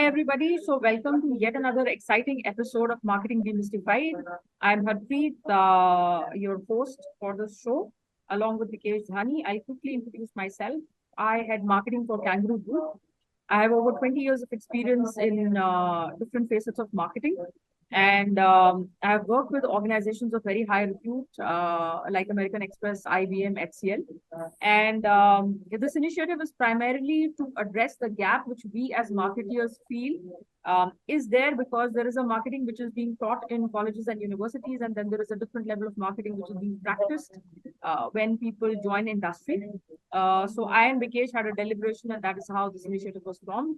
everybody. So, welcome to yet another exciting episode of Marketing Demystified. I'm Harpreet, your host for this show, along with Vikesh Dhani. I'll quickly introduce myself. I head marketing for Kangaroo Group. I have over 20 years of experience in different facets of marketing. And I have worked with organizations of very high repute, like American Express, IBM, HCL. And this initiative is primarily to address the gap which we as marketeers feel is there because there is a marketing which is being taught in colleges and universities, and then there is a different level of marketing which is being practiced when people join industry. So I and Vikesh had a deliberation, and that is how this initiative was formed.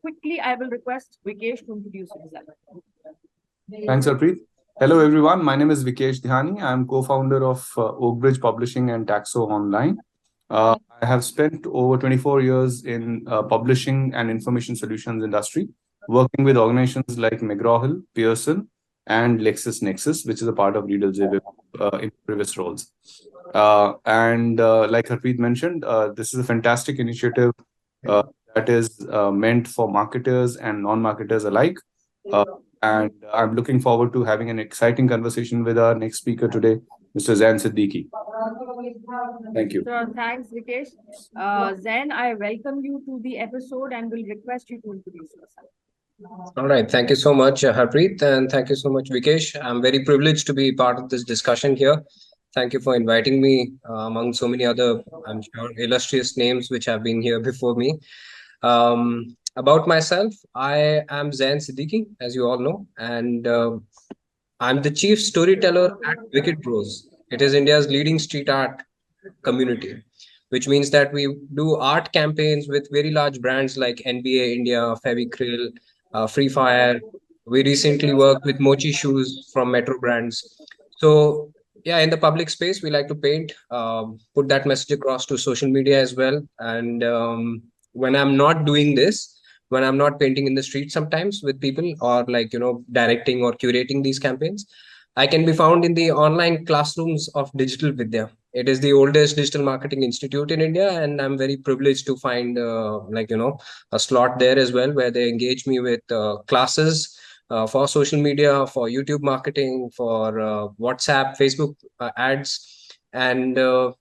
Quickly, I will request Vikesh to introduce himself. Thanks, Harpreet. Hello, everyone. My name is Vikesh Dhani. I'm co-founder of Oakbridge Publishing and Taxo Online. I have spent over 24 years in publishing and information solutions industry, working with organizations like McGraw-Hill, Pearson, and LexisNexis, which is a part of Reader's in previous roles. Like Harpreet mentioned, this is a fantastic initiative that is meant for marketers and non-marketers alike. And I'm looking forward to having an exciting conversation with our next speaker today, Mr. Zain Siddiqui. Thank you. So, thanks, Vikesh. Zain, I welcome you to the episode and will request you to introduce yourself. All right. Thank you so much, Harpreet, and thank you so much, Vikesh. I'm very privileged to be part of this discussion here. Thank you for inviting me among so many other, I'm sure, illustrious names which have been here before me. About myself, I am Zain Siddiqui, as you all know, and I'm the chief storyteller at Wicked Bros. It is India's leading street art community, which means that we do art campaigns with very large brands like NBA India, Fevicryl, Free Fire. We recently worked with Mochi Shoes from Metro Brands. So yeah, in the public space, we like to paint, put that message across to social media as well. And when I'm not doing this, when I'm not painting in the street sometimes with people or directing or curating these campaigns, I can be found in the online classrooms of Digital Vidya. It is the oldest digital marketing institute in India, and I'm very privileged to find a slot there as well, where they engage me with classes for social media, for YouTube marketing, for WhatsApp, Facebook ads. And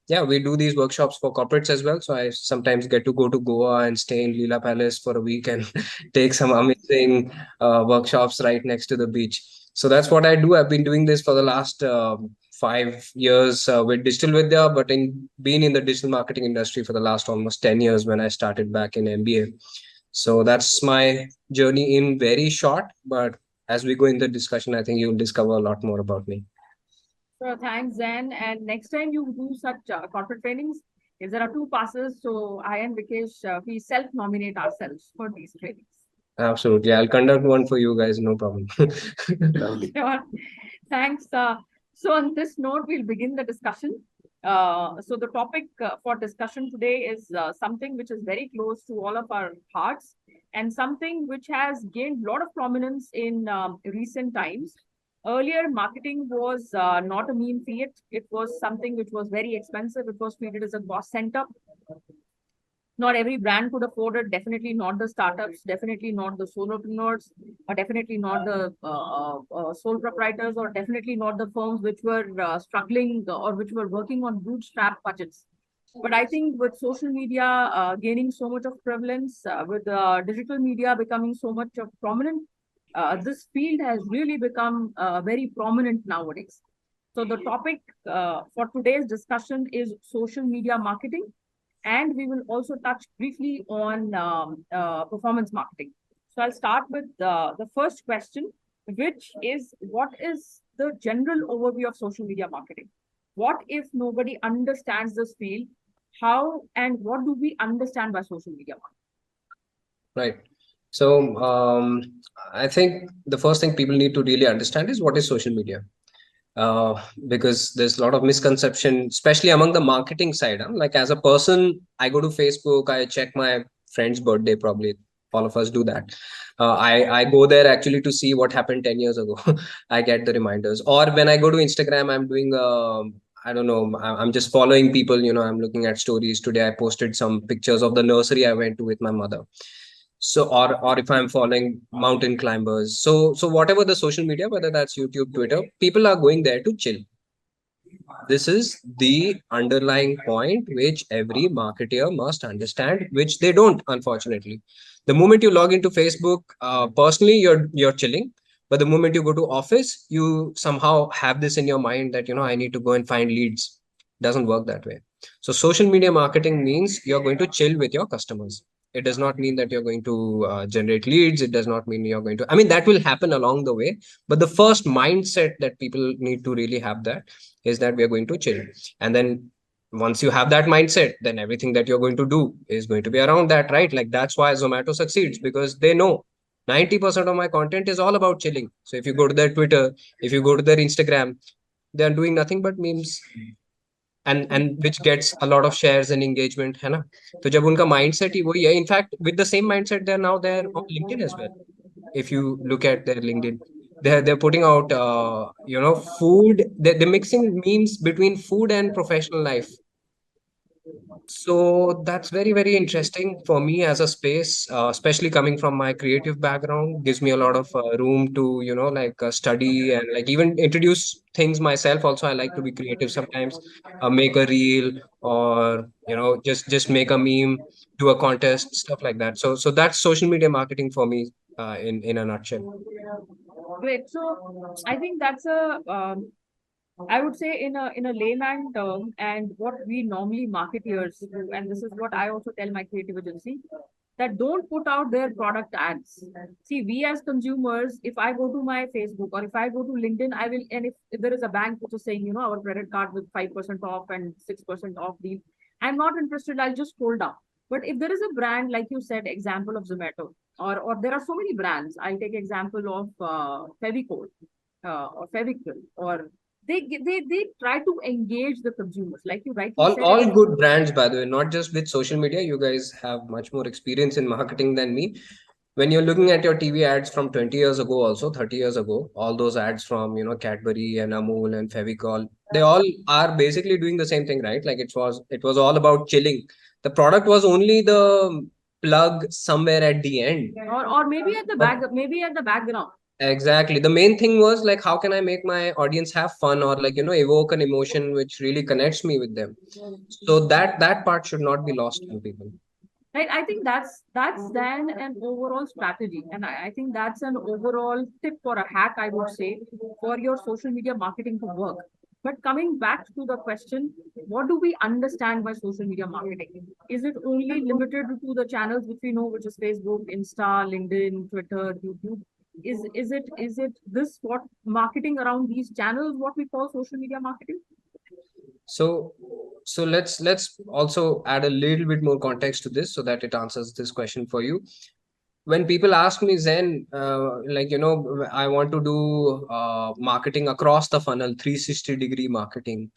yeah, we do these workshops for corporates as well. So I sometimes get to go to Goa and stay in Leela Palace for a week and take some amazing workshops right next to the beach. So that's what I do. I've been doing this for the last 5 years with Digital Vidya, but been in the digital marketing industry for the last almost 10 years when I started back in MBA. So that's my journey in very short. But as we go in the discussion, I think you'll discover a lot more about me. So thanks, Zain. And next time you do such corporate trainings, if there are 2 passes, so I and Vikesh, we self-nominate ourselves for these trainings. Absolutely. I'll conduct one for you guys. No problem. Sure. Thanks. So on this note, we'll begin the discussion. So the topic for discussion today is something which is very close to all of our hearts and something which has gained a lot of prominence in recent times. Earlier, marketing was not a mean feat. It was something which was very expensive. It was treated as a cost center. Not every brand could afford it. Definitely not the startups. Definitely not the solopreneurs. Or definitely not the sole proprietors. Or definitely not the firms which were struggling or which were working on bootstrap budgets. But I think with social media gaining so much of prevalence, with digital media becoming so much of prominent, this field has really become very prominent nowadays. So the topic for today's discussion is social media marketing, and we will also touch briefly on performance marketing. So I'll start with the first question, which is, what is the general overview of social media marketing? What if nobody understands this field? How and what do we understand by social media marketing? Right. So I think the first thing people need to really understand is what is social media. Because there's a lot of misconception, especially among the marketing side. Like as a person, I go to Facebook, I check my friend's birthday, probably all of us do that. I go there actually to see what happened 10 years ago. I get the reminders. Or when I go to Instagram, I'm doing I don't know, I'm just following people, I'm looking at stories. Today I posted some pictures of the nursery I went to with my mother. So, or if I'm following mountain climbers, so whatever the social media, whether that's YouTube, Twitter, people are going there to chill. This is the underlying point which every marketer must understand, which they don't, unfortunately. The moment you log into Facebook, personally, you're chilling. But the moment you go to office, you somehow have this in your mind that, I need to go and find leads. Doesn't work that way. So social media marketing means you're going to chill with your customers. It does not mean that you're going to generate leads. It does not mean you're going to, I mean, that will happen along the way. But the first mindset that people need to really have that is that we are going to chill. And then once you have that mindset, then everything that you're going to do is going to be around that, right? Like that's why Zomato succeeds, because they know 90% of my content is all about chilling. So if you go to their Twitter, if you go to their Instagram, they are doing nothing but memes, and which gets a lot of shares and engagement, है ना? तो जब उनका mindset ही वही है, in fact with the same mindset they're now there on LinkedIn as well. If you look at their LinkedIn, they're putting out food. They're mixing memes between food and professional life. So that's very, very interesting for me as a space, especially coming from my creative background. Gives me a lot of room to, study and like even introduce things myself. Also, I like to be creative sometimes, make a reel, or just make a meme, do a contest, stuff like that. So that's social media marketing for me, in a nutshell. Great. So I think that's a I would say in a layman term, and what we normally marketeers do, and this is what I also tell my creative agency, that don't put out their product ads. See, we as consumers, if I go to my Facebook or if I go to LinkedIn, I will, and if there is a bank which is saying, our credit card with 5% off and 6% off deal, I'm not interested, I'll just scroll down. But if there is a brand, like you said, example of Zomato, or there are so many brands, I'll take example of Fevicol or Fevicol, or they try to engage the consumers, like you rightly said. All good brands, by the way, not just with social media. You guys have much more experience in marketing than me. When you're looking at your TV ads from 20 years ago, also 30 years ago, all those ads from Cadbury and Amul and Fevicol, they all are basically doing the same thing, right? Like it was all about chilling. The product was only the plug somewhere at the end, or maybe at the back, maybe at the background. Exactly. The main thing was like, how can I make my audience have fun, or like, evoke an emotion which really connects me with them. So that part should not be lost on people. Right. I think that's then an overall strategy. And I think that's an overall tip or a hack, I would say, for your social media marketing to work. But coming back to the question, what do we understand by social media marketing? Is it only limited to the channels which we know, which is Facebook, Insta, LinkedIn, Twitter, YouTube? Is it this what marketing around these channels, what we call social media marketing? So let's also add a little bit more context to this so that it answers this question for you. When people ask me, Zen, I want to do marketing across the funnel, 360-degree marketing.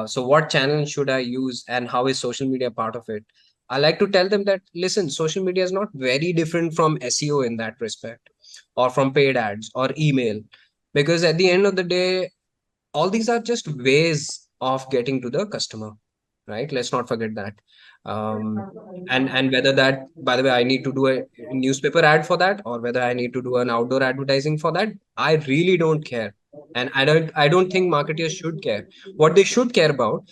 So what channel should I use, and how is social media part of it? I like to tell them that, listen, social media is not very different from SEO in that respect, or from paid ads or email, because at the end of the day, all these are just ways of getting to the customer, right? Let's not forget that. And whether that, by the way, I need to do a newspaper ad for that, or whether I need to do an outdoor advertising for that, I really don't care. And I don't think marketers should care. What they should care about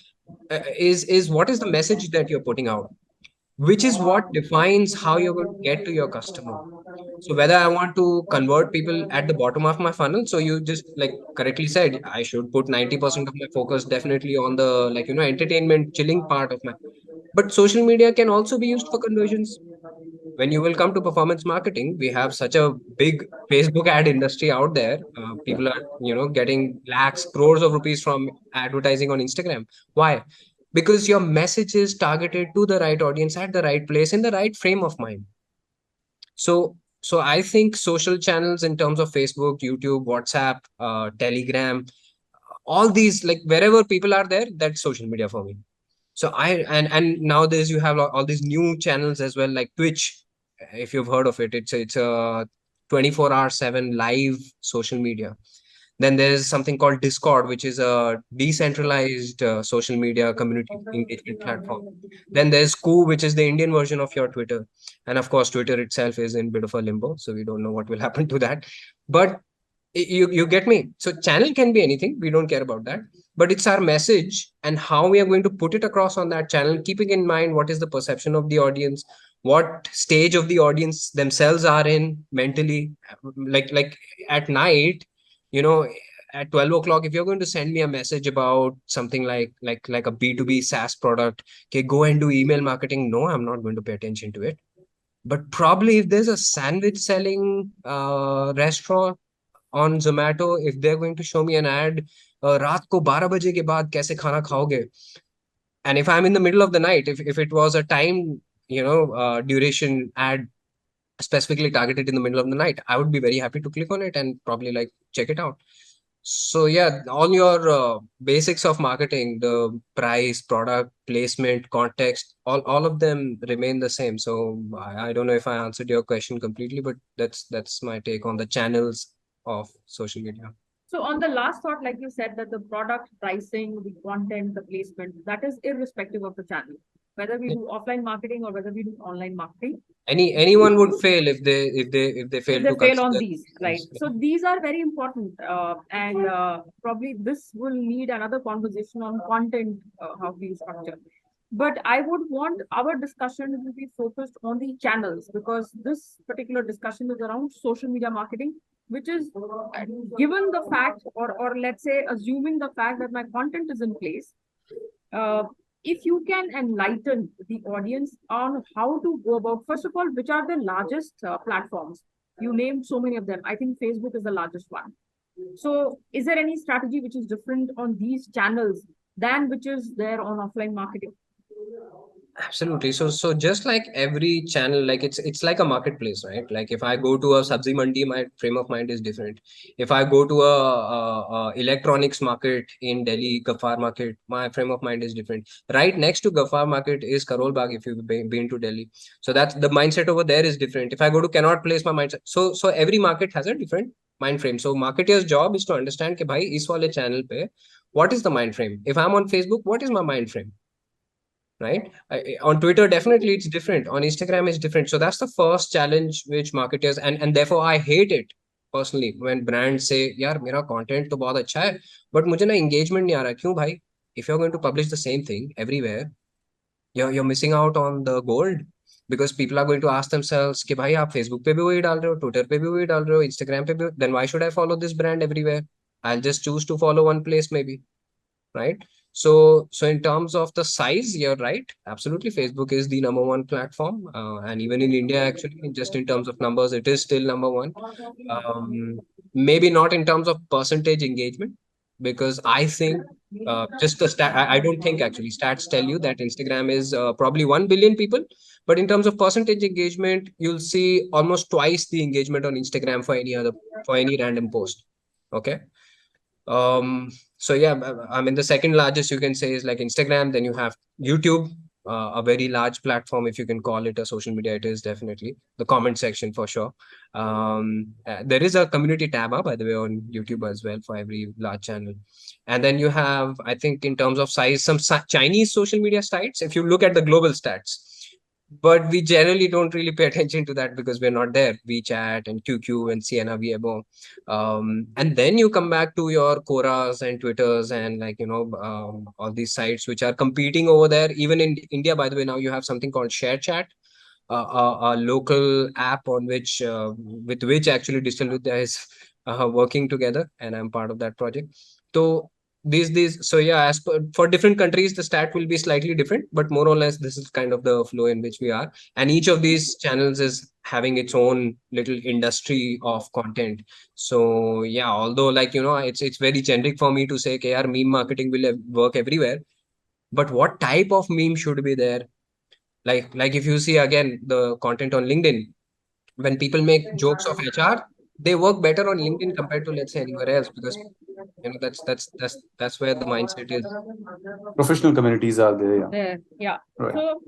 is what is the message that you're putting out, which is what defines how you're going to get to your customer. So whether I want to convert people at the bottom of my funnel, so you just like correctly said, I should put 90% of my focus definitely on the entertainment, chilling part of my. But social media can also be used for conversions. When you will come to performance marketing, we have such a big Facebook ad industry out there. People are getting lakhs, crores of rupees from advertising on Instagram. Why? Because your message is targeted to the right audience at the right place in the right frame of mind. So I think social channels in terms of Facebook, YouTube, WhatsApp, Telegram, all these, like wherever people are there, that's social media for me. So and nowadays you have all these new channels as well, like Twitch. If you've heard of it, it's a 24/7 live social media. Then there's something called Discord, which is a decentralized social media community engagement platform. Then there's Koo, which is the Indian version of your Twitter. And of course, Twitter itself is in a bit of a limbo, so we don't know what will happen to that. But you get me. So channel can be anything. We don't care about that. But it's our message and how we are going to put it across on that channel, keeping in mind what is the perception of the audience, what stage of the audience themselves are in mentally. Like at night, you know, at 12 o'clock, if you're going to send me a message about something like a B2B SaaS product, okay, go and do email marketing. No, I'm not going to pay attention to it. But probably if there's a sandwich selling restaurant on Zomato, if they're going to show me an ad, रात को 12 बजे के बाद कैसे खाना खाओगे? And if I'm in the middle of the night, if it was a time, duration ad specifically targeted in the middle of the night, I would be very happy to click on it and probably like check it out. So yeah, all your basics of marketing, the price, product, placement, context, all of them remain the same. So I don't know if I answered your question completely, but that's my take on the channels of social media. So on the last thought, like you said, that the product pricing, the content, the placement, that is irrespective of the channel, whether we do offline marketing or whether we do online marketing. Anyone would fail if they fail If they to fail on consider these, right? So these are very important, and probably this will need another conversation on content, how we structure. But I would want our discussion to be focused on the channels, because this particular discussion is around social media marketing, which is given the fact, or let's say assuming the fact that my content is in place. If you can enlighten the audience on how to go about, first of all, which are the largest platforms? You named so many of them. I think Facebook is the largest one. So is there any strategy which is different on these channels than which is there on offline marketing? Absolutely. So just like every channel, like it's like a marketplace, right? Like if I go to a sabzi mandi, my frame of mind is different. If I go to a electronics market in Delhi, Gafar market, my frame of mind is different. Right next to Gafar market is Karol Bagh, if you've been to Delhi. So that's the mindset over there is different. If I go to Cannot Place, my mindset. So every market has a different mind frame. So marketer's job is to understand कि भाई इस वाले channel पे what is the mind frame? If I'm on Facebook, what is my mind frame? Right? On Twitter, definitely it's different. On Instagram, it's different. So that's the first challenge which marketers, and therefore I hate it personally when brands say, यार मेरा content तो बहुत अच्छा है, but मुझे ना engagement नहीं आ रहा. क्यों भाई? If you're going to publish the same thing everywhere, you're missing out on the gold, because people are going to ask themselves कि भाई आप Facebook पे भी वही डाल रहे हो, Twitter पे भी वही डाल रहे हो, Instagram पे भी, then why should I follow this brand everywhere? I'll just choose to follow one place maybe, right? So in terms of the size, you're right. Absolutely, Facebook is the number one platform, and even in India, actually, just in terms of numbers, it is still number one. Maybe not in terms of percentage engagement, because I think just the stat. I don't think actually stats tell you that Instagram is probably 1 billion people, but in terms of percentage engagement, you'll see almost twice the engagement on Instagram for any random post. Okay. So yeah, I mean, the second largest you can say is like Instagram. Then you have YouTube, a very large platform, if you can call it a social media. It is definitely the comment section for sure. There is a community tab, by the way, on YouTube as well for every large channel. And then you have, I think, in terms of size, some Chinese social media sites. If you look at the global stats, but we generally don't really pay attention to that because we're not there. WeChat and QQ and Sienna Weibo. And then you come back to your Quoras and Twitters and all these sites which are competing over there. Even in India, by the way, now you have something called ShareChat, a local app on which with which actually Digital Vidya is working together, and I'm part of that project. So so yeah, as for different countries, the stat will be slightly different, but more or less this is kind of the flow in which we are, and each of these channels is having its own little industry of content. So yeah, although it's very generic for me to say okay, yaar, meme marketing will work everywhere, but what type of meme should be there? Like if you see again the content on LinkedIn, when people make jokes of HR, they work better on LinkedIn compared to, let's say, anywhere else, because that's where the mindset is. Professional communities are there, yeah. There, yeah. Right. So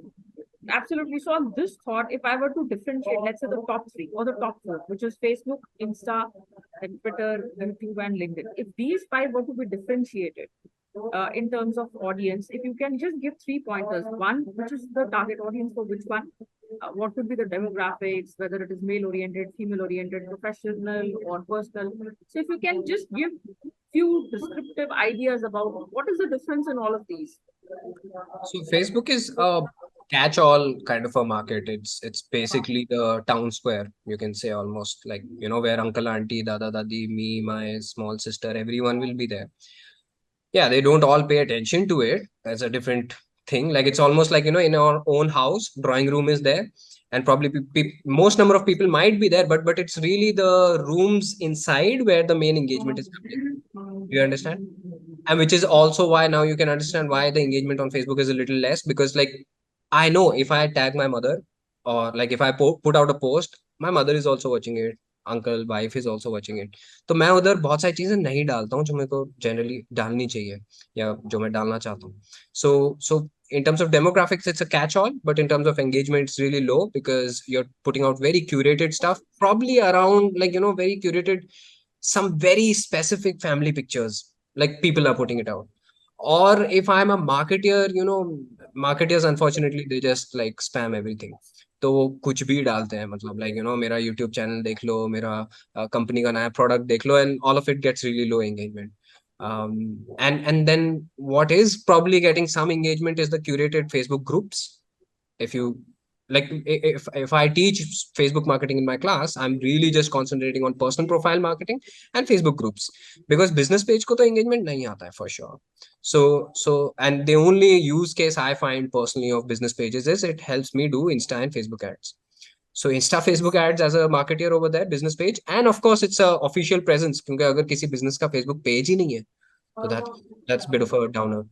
Absolutely. So on this thought, if I were to differentiate, let's say the top three or the top four, which is Facebook, Insta, and Twitter, YouTube, and LinkedIn. If these five were to be differentiated in terms of audience, if you can just give 3 pointers. One, which is the target audience for which one? What could be the demographics, whether it is male oriented, female oriented, professional or personal. So if you can just give few descriptive ideas about what is the difference in all of these. So Facebook is a catch-all kind of a market. It's basically the town square, you can say, almost like, where uncle, auntie, dada, dadi, me, my small sister, everyone will be there. Yeah, they don't all pay attention to it. That's a different thing. Like it's almost like, in our own house, drawing room is there, and probably most number of people might be there, but it's really the rooms inside where the main engagement is happening. You understand? And which is also why now you can understand why the engagement on Facebook is a little less, because like I know if I tag my mother, or like if I put out a post, my mother is also watching it, uncle, wife is also watching it. तो मैं उधर बहुत सारी चीजें नहीं डालता हूँ जो मेरे को जनरली डालनी चाहिए या जो मैं डालना चाहता हूँ. So in terms of demographics, it's a catch-all, but in terms of engagement, it's really low because you're putting out very curated stuff, probably around like very curated, some very specific family pictures, like people are putting it out. Or if I'm a marketer, marketers unfortunately they just like spam everything. तो वो कुछ भी डालते हैं, मतलब like मेरा YouTube channel देख लो, मेरा कंपनी का नया प्रोडक्ट देख लो, and all of it gets really low engagement. And then what is probably getting some engagement is the curated Facebook groups. If you like, if I teach Facebook marketing in my class, I'm really just concentrating on personal profile marketing and Facebook groups, because business page ko to engagement nahi aata hai for sure. So and the only use case I find personally of business pages is it helps me do Insta and Facebook ads. So Insta Facebook ads as a marketer over there, business page, and of course it's a official presence, क्योंकि अगर किसी business का Facebook page ही नहीं है, तो that's a bit of a downer.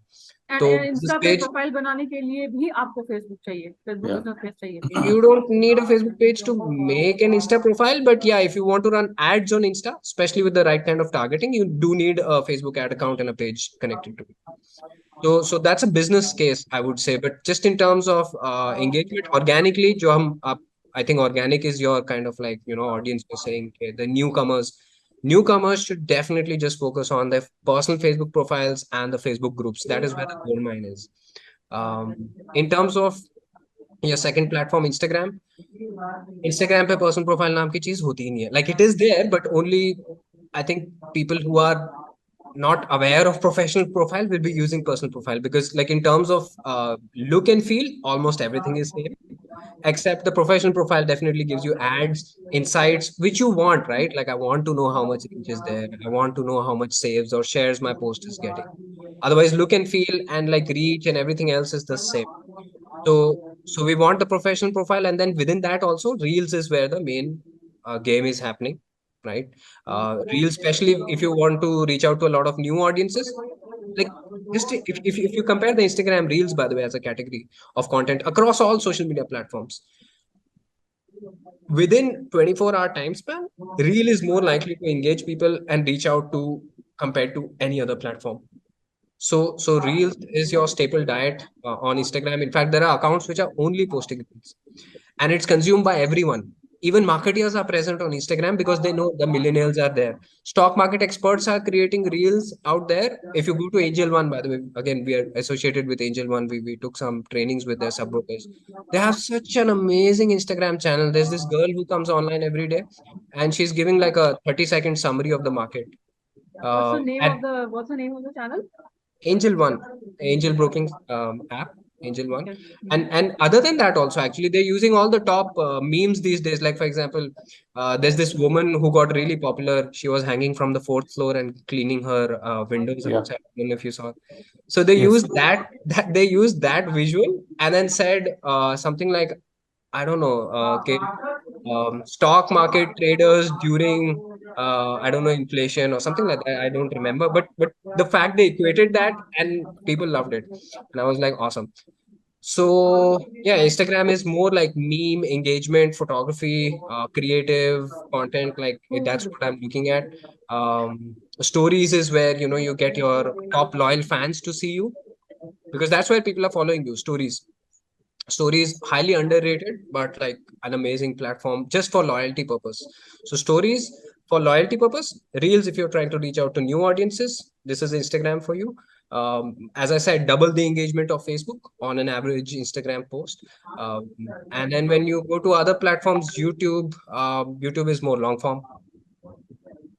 And तो Insta business पे page, profile बनाने के लिए भी आपको फेसबुक चाहिए, फेसबुक Yeah. बिजनेस पेज चाहिए. you don't need a Facebook page to make an Insta profile, but yeah, if you want to run ads on Insta, especially with the right kind of targeting, you do need a Facebook ad account and a page connected to it. So that's a business case, I would say. But just in terms of engagement organically, जो हम I think organic is your kind of like audience was saying, okay, the newcomers should definitely just focus on their personal Facebook profiles and the Facebook groups. That is where the gold mine is. In terms of your second platform, Instagram पे personal profile नाम की चीज होती ही नहीं है. Like it is there, but only I think people who are not aware of professional profile will be using personal profile, because like in terms of look and feel, almost everything is same, except the professional profile definitely gives you ads, insights which you want, right? Like I want to know how much reach is there, I want to know how much saves or shares my post is getting. Otherwise look and feel and like reach and everything else is the same. So we want the professional profile, and then within that also Reels is where the main game is happening, right? Reels, especially if you want to reach out to a lot of new audiences, like just if you compare the Instagram Reels, by the way, as a category of content across all social media platforms, within 24-hour time span, Reel is more likely to engage people and reach out to compared to any other platform. So Reels is your staple diet on Instagram. In fact, there are accounts which are only posting Reels, and it's consumed by everyone. Even marketeers are present on Instagram because they know the millennials are there. Stock market experts are creating Reels out there. If you go to Angel One, by the way, again, we are associated with Angel One. We took some trainings with their sub-brokers. They have such an amazing Instagram channel. There's this girl who comes online every day, and she's giving like a 30-second summary of the market. And What's the name of the channel? Angel One, Angel Broking app, Angel One. Okay. And other than that, also actually they're using all the top memes these days. Like for example, there's this woman who got really popular. She was hanging from the fourth floor and cleaning her windows Yeah. outside. I don't know if you saw. So they Yes. used that they used that visual and then said something like, I don't know, okay, stock market traders during I don't know, inflation or something like that. I don't remember, but the fact they equated that and people loved it, and I was like, awesome. So yeah, Instagram is more like meme engagement, photography, creative content. Like that's what I'm looking at. Stories is where you get your top loyal fans to see you, because that's where people are following you. Stories. Stories highly underrated, but like an amazing platform just for loyalty purpose. So stories for loyalty purpose, reels if you're trying to reach out to new audiences, this is Instagram for you. As I said, double the engagement of Facebook on an average Instagram post. And then when you go to other platforms, YouTube is more long form.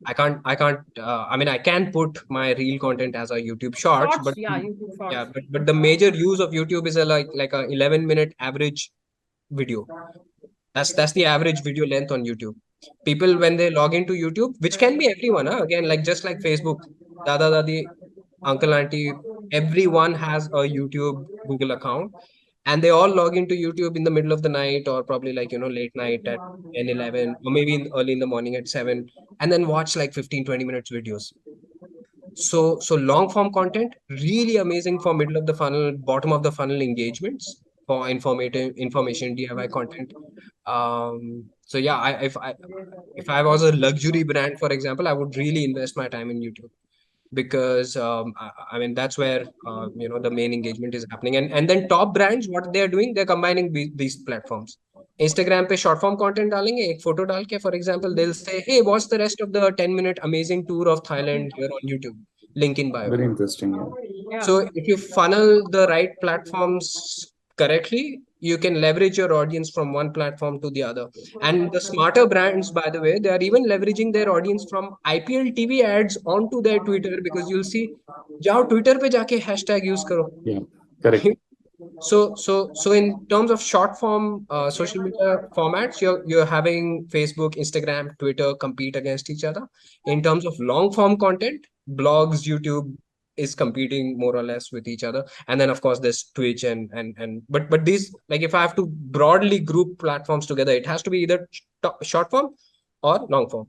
I mean, I can put my reel content as a YouTube shorts, Shorts, but yeah, YouTube yeah, shorts. but the major use of YouTube is a like a 11-minute average video. That's the average video length on YouTube. People when they log into YouTube, which can be everyone, huh? Again, like just like Facebook, dada dadi, uncle auntie, everyone has a YouTube Google account, and they all log into YouTube in the middle of the night or probably like late night at 10, 11, or maybe early in the morning at 7, and then watch like 15-20 minutes videos. So long form content really amazing for middle of the funnel, bottom of the funnel engagements for information DIY content. So yeah, if I was a luxury brand, for example, I would really invest my time in YouTube because I mean that's where the main engagement is happening. And then top brands, what they are doing, they're combining these platforms. Instagram पे short form content डालेंगे, एक photo डाल के, for example, they'll say, hey, watch the rest of the 10-minute amazing tour of Thailand here on YouTube. Link in bio. Very interesting. Yeah. Yeah. So if you funnel the right platforms correctly, you can leverage your audience from one platform to the other. And the smarter brands, by the way, they are even leveraging their audience from IPL TV ads onto their Twitter, because you'll see, जाओ Twitter पे जाके hashtag use करो. Yeah. Correct. So in terms of short form social media formats, you're having Facebook, Instagram, Twitter compete against each other. In terms of long form content, blogs, YouTube is competing more or less with each other. And then of course there's Twitch and but these, like, if I have to broadly group platforms together, it has to be either short form or long form.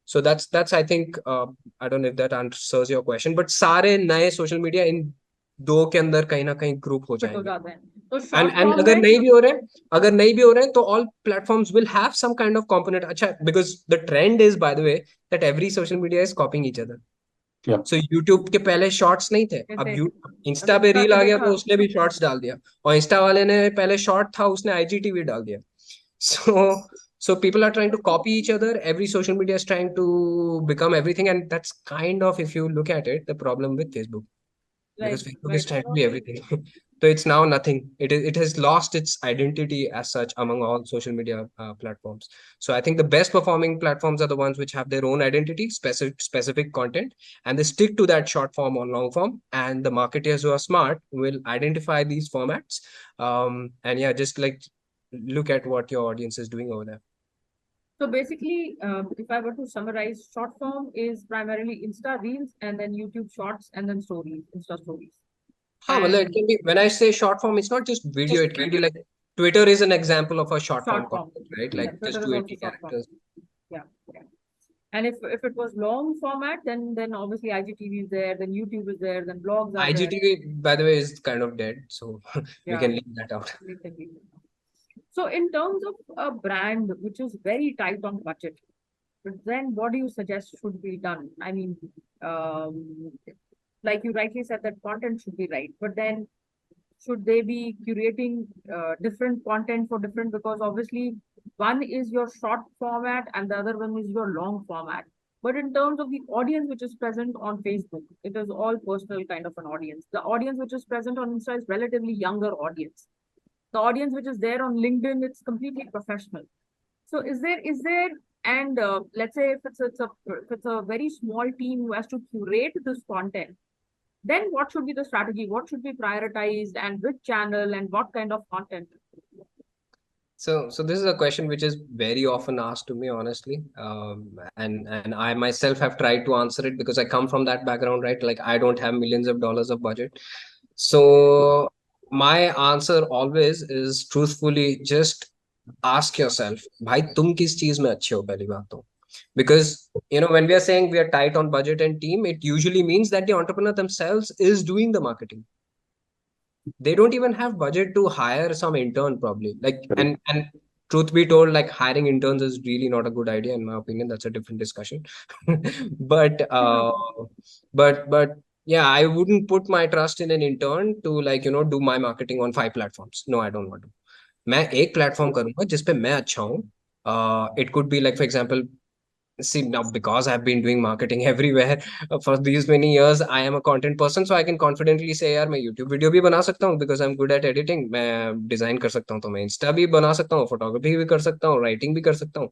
So that's I think I don't know if that answers your question, but सारे नए social media in दो के अंदर कहीं ना कहीं group हो Fit हो जाएंगे. जाते हैं. तो And short form अगर में नहीं भी हो रहे हैं, अगर नहीं भी हो रहे हैं, तो all platforms will have some kind of component. अच्छा, because the trend is, by the way, that every social media is copying each other. Yeah. So YouTube के पहले shorts नहीं थे, अब इंस्टा पे रील आ गया तो उसने भी shorts डाल दिया, और इंस्टा वाले ने पहले short था, उसने IGTV डाल दिया. So people are trying to copy each other. Every social media is trying to become everything, and that's kind of, if you look at it, the problem with Facebook. Because Facebook is trying to be everything. So it's now nothing. It has lost its identity as such among all social media platforms. So I think the best performing platforms are the ones which have their own identity, specific content, and they stick to that short form or long form. And the marketers who are smart will identify these formats. And yeah, just like look at what your audience is doing over there. So basically, if I were to summarize, short form is primarily Insta Reels and then YouTube Shorts and then stories, Insta Stories. It can be, when I say short form, it's not just video. It can be like Twitter is an example of a short form content, right? Like Yeah, just Twitter is 280 also short form. characters. Yeah, yeah. And if it was long format, then obviously IGTV is there, then YouTube is there, then blogs are there. IGTV, by the way, is kind of dead, so we can leave that out. So in terms of a brand which is very tight on budget, but then what do you suggest should be done? I mean, like you rightly said, that content should be right, but then should they be curating different content for different, because obviously one is your short format and the other one is your long format. But in terms of the audience which is present on Facebook, it is all personal kind of an audience. The audience which is present on Insta is relatively younger audience. The audience which is there on LinkedIn, it's completely professional. So is there and let's say if it's a very small team who has to curate this content, then what should be the strategy? What should be prioritized and which channel and what kind of content? So this is a question which is very often asked to me, honestly, and I myself have tried to answer it because I come from that background, right? Like I don't have millions of dollars of budget. So my answer always is truthfully, just ask yourself, भाई तुम किस चीज में अच्छे हो, पहली बात तो. Because when we are saying we are tight on budget and team, it usually means that the entrepreneur themselves is doing the marketing. They don't even have budget to hire some intern probably, like. And truth be told, like, hiring interns is really not a good idea in my opinion. That's a different discussion. but but yeah, I wouldn't put my trust in an intern to, like, do my marketing on 5 platforms. No, I don't want to. मैं एक platform करूंगा जिस पे मैं अच्छा हूँ. It could be like, for example, see, now because I've been doing marketing everywhere for these many years, I am a content person, so I can confidently say यार मैं YouTube वीडियो भी बना सकता हूँ because I'm good at editing. मैं design कर सकता हूँ, तो मैं इंस्टा भी बना सकता हूँ, फोटोग्राफी भी कर सकता हूँ, राइटिंग भी कर सकता हूँ,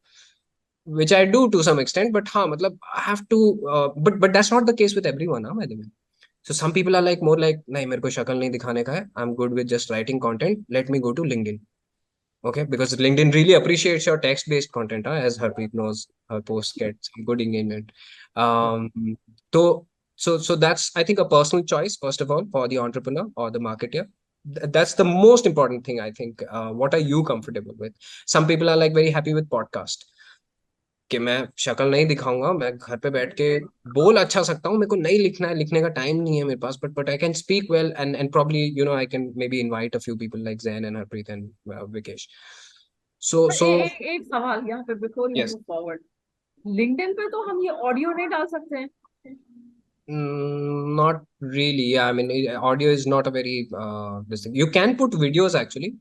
which I do to some extent. But हाँ मतलब I have to, but that's not the case with everyone, by the way. So some people are like more like नहीं मेरे को शक्ल नहीं दिखाने का है, I'm good with just writing content, let me go to LinkedIn. Okay, because LinkedIn really appreciates your text-based content, as Harpreet knows, her posts get some good engagement. Um, so, so that's, I think, a personal choice, first of all, for the entrepreneur or the marketer. That's the most important thing, I think. What are you comfortable with? Some people are like very happy with podcast. कि मैं शक्ल नहीं दिखाऊंगा, मैं घर पे बैठ के बोल अच्छा सकता हूँ, मेरे को नहीं लिखना है, लिखने का टाइम नहीं है मेरे पास, but I can speak well and probably I can maybe invite a few people like Zain and Harpreet and Vikesh. So एक सवाल यहाँ पे before you yes. Move forward, LinkedIn पे तो हम ये ऑडियो नहीं डाल सकते हैं. Not really. Yeah, I mean, audio is not a very this thing. You can put videos actually.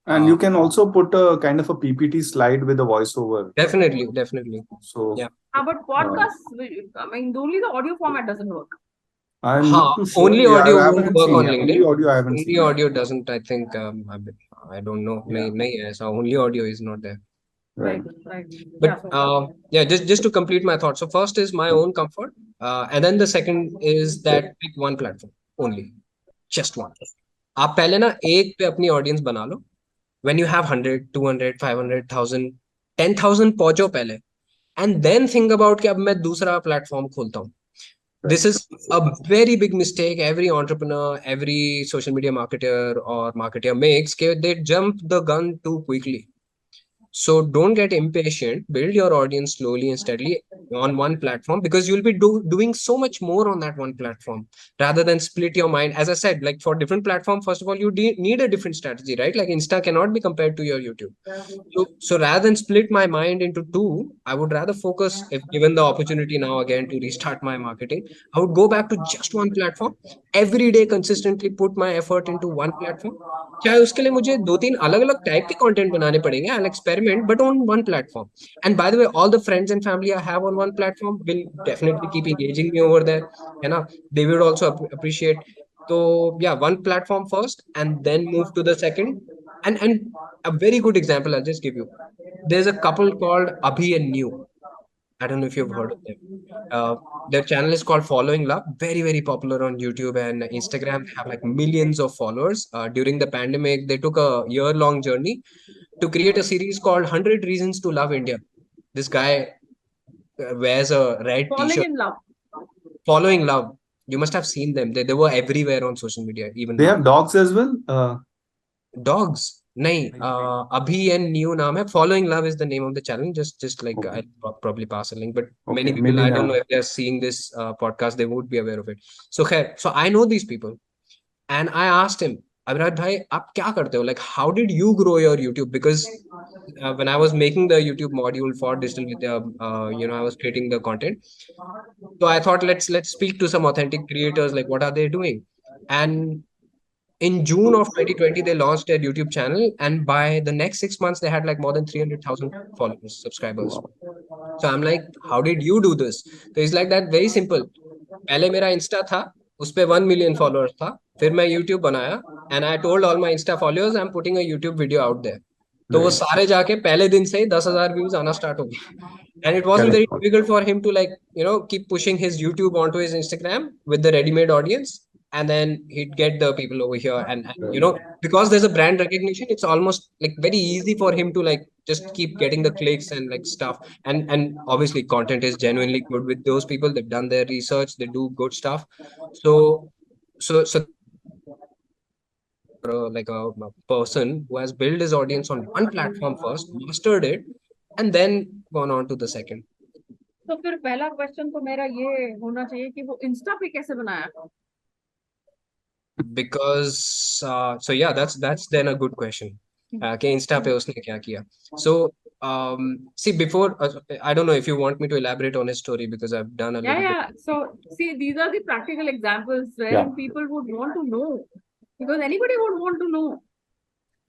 And you can also put a kind of a PPT slide with a voiceover. Definitely. So Yeah. But podcasts, I mean, only the audio format doesn't work. I'm not too sure. Only Yeah, audio I won't haven't work seen. on Yeah, LinkedIn. only audio I haven't Only seen. audio doesn't, I think. I don't know. Yeah. नहीं है ऐसा. Only audio is not there. Right. But yeah, just to complete my thought. So first is my own comfort, and then the second is that pick one platform only, just one. आप पहले ना एक पे अपनी audience बना लो. When you have 100, 200, 500, 1000, 10,000 पहुंचो पहले, and then think about कि अब मैं दूसरा platform खोलता हूँ. This is a very big mistake every entrepreneur, every social media marketer or marketer makes. They jump the gun too quickly. So don't get impatient. Build your audience slowly and steadily on one platform, because you'll be doing so much more on that one platform rather than split your mind. As I said, like for different platform, first of all, you need a different strategy, right? Like Insta cannot be compared to your YouTube. So rather than split my mind into two, I would rather focus, if given the opportunity now again to restart my marketing, I would go back to just one platform every day, consistently put my effort into one platform. चाहे उसके लिए मुझे 2-3 अलग अलग type के content बनाने पड़ेंगे, I'll experiment, but on one platform. And by the way, all the friends and family I have on one platform will definitely keep engaging me over there, है ना? They would also appreciate. So yeah, one platform first and then move to the second. And a very good example I'll just give you. There's a couple called Abhi and New. I don't know if you've heard of them. Their channel is called Following Love. Very, very popular on YouTube and Instagram. They have like millions of followers. During the pandemic, they took a year-long journey to create a series called 100 Reasons to Love India. This guy wears a red Falling t-shirt. in love. Following Love. You must have seen them. They were everywhere on social media. Even They now. have dogs as well. Dogs. नहीं, Abhi and New नाम है. Following Love is the name of the channel. Just like Okay. I'll probably pass a link, but Okay, many people, maybe I don't now. know if they're seeing this podcast, they would be aware of it. So I know these people, and I asked him, Abhiraj bhai, आप क्या करते हो? Like, how did you grow your YouTube? Because when I was making the YouTube module for Digital Vidya, I was creating the content. So I thought let's speak to some authentic creators. Like, what are they doing? And in June of 2020, they launched their YouTube channel, and by the next 6 months, they had like more than 300,000 followers, subscribers. So I'm like, how did you do this? So he's like that, very simple. पहले मेरा Insta था, उस पे 1 million followers था, फिर मैं YouTube बनाया, and I told all my Insta followers I'm putting a YouTube video out there. तो वो सारे जाके पहले दिन से ही 10,000 views आना start हो गए. And it wasn't very difficult for him to keep pushing his YouTube onto his Instagram with the ready-made audience, and then he'd get the people over here, and because there's a brand recognition, it's almost like very easy for him to like just keep getting the clicks and like stuff. And obviously content is genuinely good with those people. They've done their research, they do good stuff. So like a person who has built his audience on one platform first, mastered it, and then gone on to the second. तो फिर पहला question तो मेरा ये होना चाहिए कि वो इंस्टा पे कैसे बनाया? Because so yeah, that's then a good question. कि Insta पे उसने क्या किया? So see, before I don't know if you want me to elaborate on his story, because I've done a little bit. So see, these are the practical examples where people would want to know, because anybody would want to know.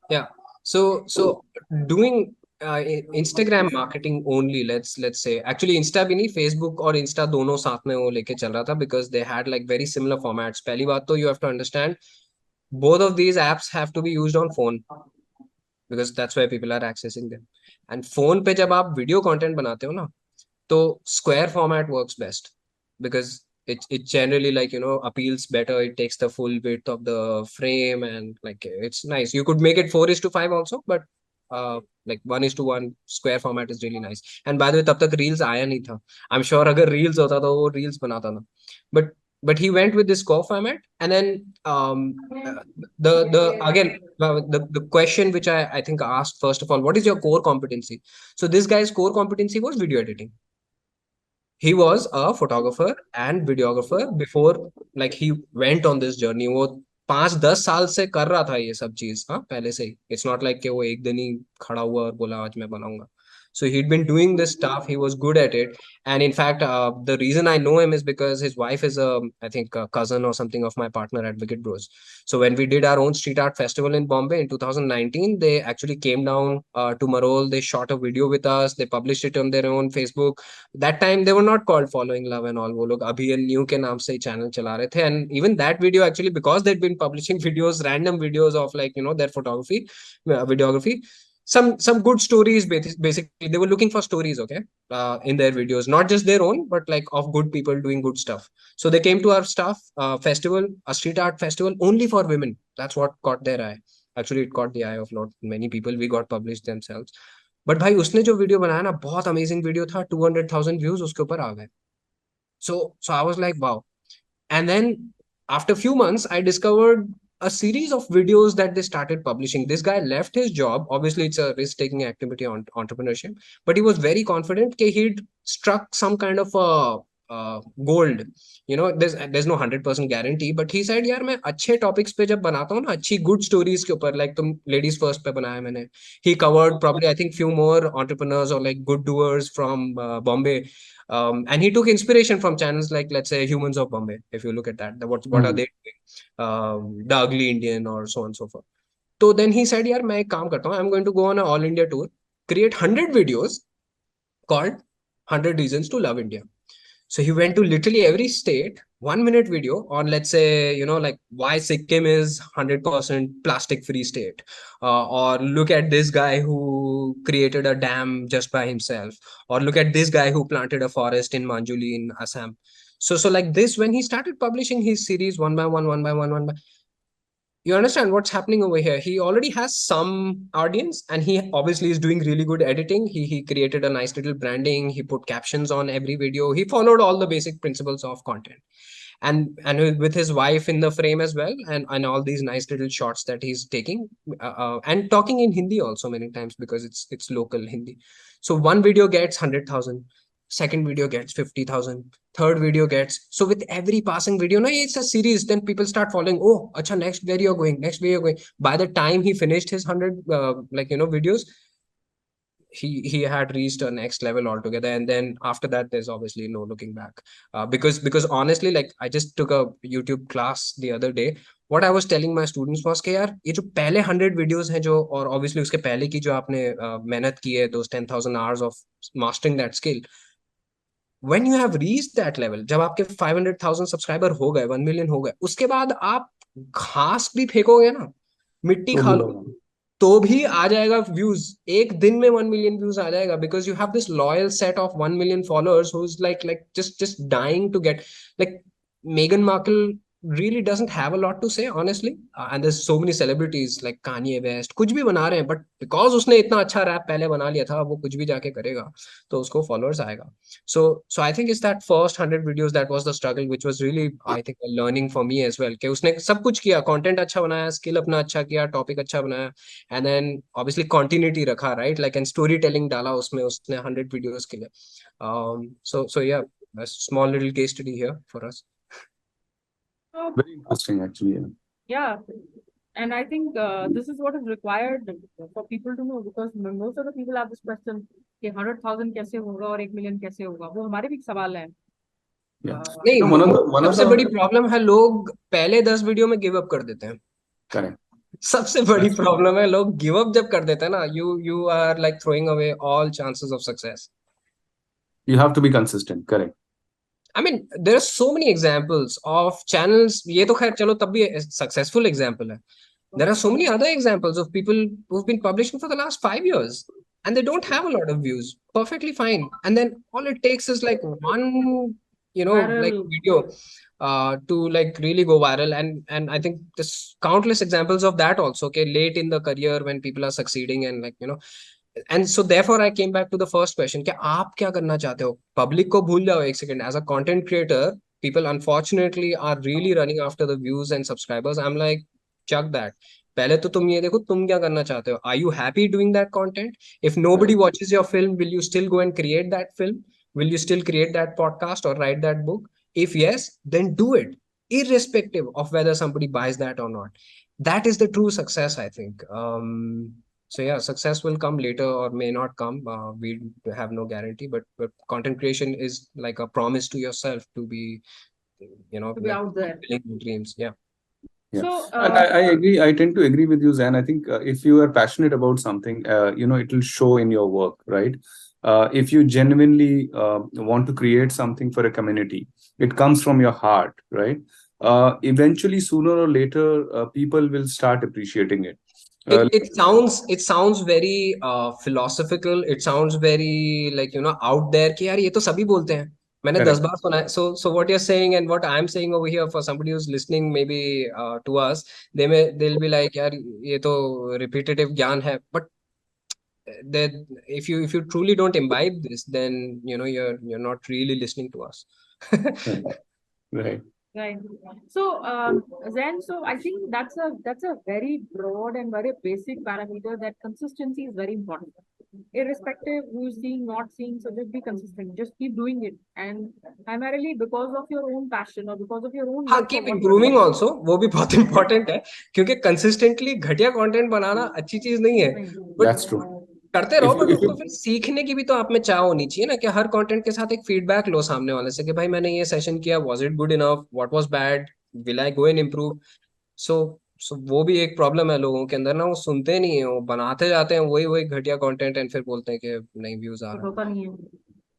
Yeah. So doing Instagram marketing only, let's say, actually Insta भी नहीं, Facebook और Insta दोनों साथ में वो लेके चल रहा था, because they had like very similar formats. पहली बात तो you have to understand both of these apps have to be used on phone, because that's where people are accessing them. And phone पे जब आप video content बनाते हो ना, तो square format works best, because it generally, like, appeals better. It takes the full width of the frame, and like it's nice. You could make it 4:5 also, but like 1:1 square format is really nice. And by the way, तब तक reels आया नहीं था. I'm sure अगर reels होता तो वो reels बनाता ना. But he went with this core format, and then the again the question which I think asked, first of all, what is your core competency? So this guy's core competency was video editing. He was a photographer and videographer before, like, he went on this journey. वो 5-10 साल से कर रहा था ये सब चीज, हाँ, पहले से ही. It's not like कि वो एक दिन ही खड़ा हुआ और बोला आज मैं बनाऊंगा. So he'd been doing this stuff. He was good at it. And in fact, the reason I know him is because his wife is I think a cousin or something of my partner at Wicked Bros. So when we did our own street art festival in Bombay in 2019, they actually came down to Marol. They shot a video with us. They published it on their own Facebook. That time they were not called Following Love and all. वो लोग अभी new के नाम से channel चला रहे थे. And even that video, actually, because they'd been publishing videos, random videos of, like, their photography, videography, some good stories. Basically, they were looking for stories, okay, in their videos, not just their own, but like of good people doing good stuff. So they came to our staff festival, a street art festival only for women. That's what caught their eye. Actually, it caught the eye of many people. We got published themselves. But भाई उसने जो video बनाया ना, बहुत amazing video था. 200,000 views उसके ऊपर आ गए. So I was like, wow. And then after a few months, I discovered a series of videos that they started publishing. This guy left his job. Obviously, it's a risk-taking activity on entrepreneurship, but he was very confident that he'd struck some kind of a gold. There's no 100% guarantee, but he said, यार मैं अच्छे topics पे जब बनाता हूँ ना, अच्छी good stories के ऊपर, like तुम ladies first पे बनाया मैंने. He covered probably, I think, few more entrepreneurs or like good doers from Bombay. And he took inspiration from channels like, let's say, Humans of Bombay. If you look at that, what are they doing? The Ugly Indian or so on and so forth. So then he said, यार मैं एक काम करता हूँ. I'm going to go on an all India tour, create 100 videos called 100 Reasons to Love India. So he went to literally every state, 1-minute video on, let's say, like why Sikkim is 100% plastic free state, or look at this guy who created a dam just by himself, or look at this guy who planted a forest in Manjuli in Assam. So like this, when he started publishing his series one by one, you understand what's happening over here. He already has some audience, and he obviously is doing really good editing. He created a nice little branding. He put captions on every video. He followed all the basic principles of content, and with his wife in the frame as well, and all these nice little shots that he's taking, and talking in Hindi also many times, because it's local Hindi. So one video gets 100,000, second video gets 50,000, third video gets. So with every passing video, no, it's a series. Then people start following. Oh, acha, next where you're going, next where you're going. By the time he finished his 100, videos, he had reached a next level altogether. And then after that, there's obviously no looking back. Because honestly, like, I just took a YouTube class the other day. What I was telling my students was कि यार ये जो पहले 100 videos हैं जो, और obviously उसके पहले की जो आपने मेहनत की है, those 10,000 hours of mastering that skill, when you have reached that level, जब आपके 500,000 सब्सक्राइबर हो गए, 1 million हो गए, उसके बाद आप घास भी फेंकोगे ना, मिट्टी खा लो, तो भी आ जाएगा व्यूज. एक दिन में 1 million व्यूज आ जाएगा, because you have this loyal set of 1 million followers who's like just dying to get, like, Meghan Markle really doesn't have a lot to say, honestly, and there's so many celebrities like Kanye West कुछ भी बना रहे हैं, but because उसने इतना अच्छा rap पहले बना लिया था, वो कुछ भी जाके करेगा तो उसको followers आएगा. So I think it's that first 100 videos that was the struggle, which was really, I think, a learning for me as well, कि उसने सब कुछ किया, content अच्छा बनाया, skill अपना अच्छा किया, topic अच्छा बनाया, and then obviously continuity रखा, right, like, and storytelling डाला उसमें उसने 100 videos के लिए. So yeah, a small little case study here for us. Very interesting, actually. Yeah. And I think this is what is required for people to know, because most of the people have this question कि 100,000 कैसे होगा और 1 million कैसे होगा. वो हमारे भी सवाल है. नहीं, सबसे बड़ी प्रॉब्लम है, लोग पहले 10 वीडियो में गिव अप कर देते हैं. Correct. सबसे बड़ी That's true. प्रॉब्लम है लोग गिव अप जब कर देते हैं ना, you are like throwing away all chances of success. You have to be consistent. Correct. I mean, there are so many examples of channels. ये तो खैर चलो तब भी successful example है. There are so many other examples of people who've been publishing for the last 5 years and they don't have a lot of views. Perfectly fine. And then all it takes is like one, like Viral. video to like really go viral. And I think there's countless examples of that also. Okay, late in the career when people are succeeding and like. And so therefore I came back to the first question कि आप क्या करना चाहते हो? Public को भूल जाओ एक second. As a content creator, people unfortunately are really running after the views and subscribers. I'm like, chuck that. पहले तो तुम ये देखो तुम क्या करना चाहते हो. Are you happy doing that content? If nobody watches your film, will you still go and create that film? Will you still create that podcast or write that book? If yes, then do it, irrespective of whether somebody buys that or not. That is the true success, I think. So yeah, success will come later or may not come. We have no guarantee, but content creation is like a promise to yourself to be, To be like out there. fulfilling your dreams. Yeah. Yeah. So, And I agree. I tend to agree with you, Zan. I think if you are passionate about something, it will show in your work, right? If you genuinely want to create something for a community, it comes from your heart, right? Eventually, sooner or later, people will start appreciating it. It sounds very philosophical. It sounds very like out there कि यार ये तो सभी बोलते हैं. मैंने 10 Correct. बार सुना है. So what you're saying and what I'm saying over here for somebody who's listening maybe to us, they'll be like यार ये तो repetitive ज्ञान है. But that if you truly don't imbibe this, then you're not really listening to us. Right. right. So, Zen, so I think that's a very broad and very basic parameter that consistency is very important. Irrespective who's seeing, not seeing, so just be consistent. Just keep doing it. And primarily because of your own passion or because of your own हाँ, love for keep what you're improving doing. also, वो भी बहुत important है क्योंकि consistently घटिया content बनाना अच्छी चीज नहीं है. But That's true. करते रहो, If you, बट if उसको you, फिर सीखने की भी तो आप में चाह होनी चाहिए ना कि हर कंटेंट के साथ एक फीडबैक लो सामने वाले से कि भाई मैंने ये सेशन किया, was it good enough, what was bad, will I go and improve. So so वो भी एक प्रॉब्लम है लोगों के अंदर ना, वो सुनते नहीं है, वो बनाते जाते हैं वही वही घटिया कंटेंट एंड फिर बोलते हैं कि नहीं व्यूज आ But रहा होता नहीं है.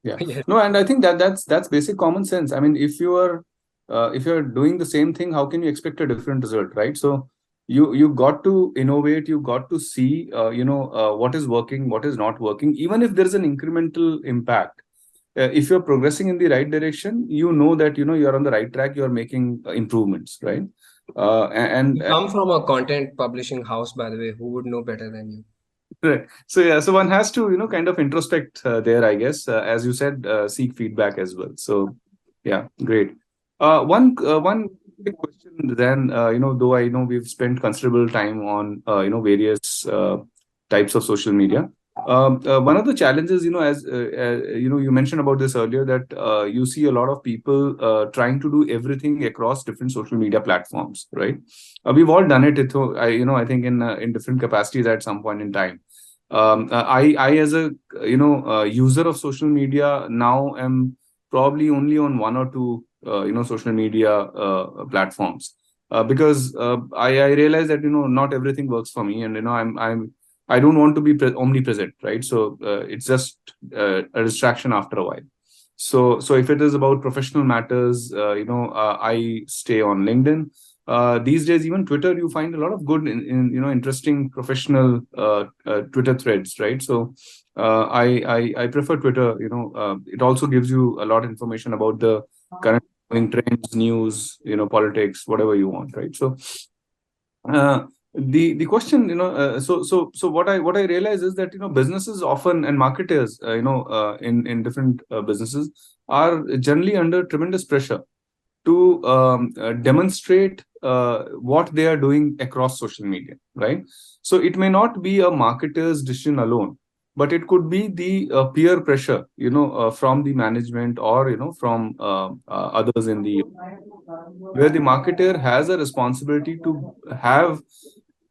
yeah. है. Yes. No, and I think that's basic common sense. I mean, if you're doing the same thing, how can you expect a different result, right? So you got to innovate, you got to see what is working, what is not working, even if there's an incremental impact. If you're progressing in the right direction, that you're on the right track, you're making improvements, right? And You come from a content publishing house, by the way. Who would know better than you? right. So yeah, so one has to kind of introspect there, I guess, as you said, seek feedback as well. So yeah, great. One big question then, though I know we've spent considerable time on various types of social media. One of the challenges, as you mentioned about this earlier, that you see a lot of people trying to do everything across different social media platforms, right? We've all done it. I think in different capacities at some point in time. I as a user of social media now am probably only on one or two social media platforms because I realize that not everything works for me, and I don't want to be omnipresent, right? So it's just a distraction after a while. So if it is about professional matters, I stay on LinkedIn. These days, even Twitter, you find a lot of good, interesting professional Twitter threads, right? So I prefer Twitter. It also gives you a lot of information about the current trends, news, politics, whatever you want, right? So the question, so what I realize is that businesses often and marketers, in different businesses are generally under tremendous pressure to demonstrate what they are doing across social media, right? So it may not be a marketer's decision alone, but it could be the peer pressure, from the management or from others in the where the marketer has a responsibility to have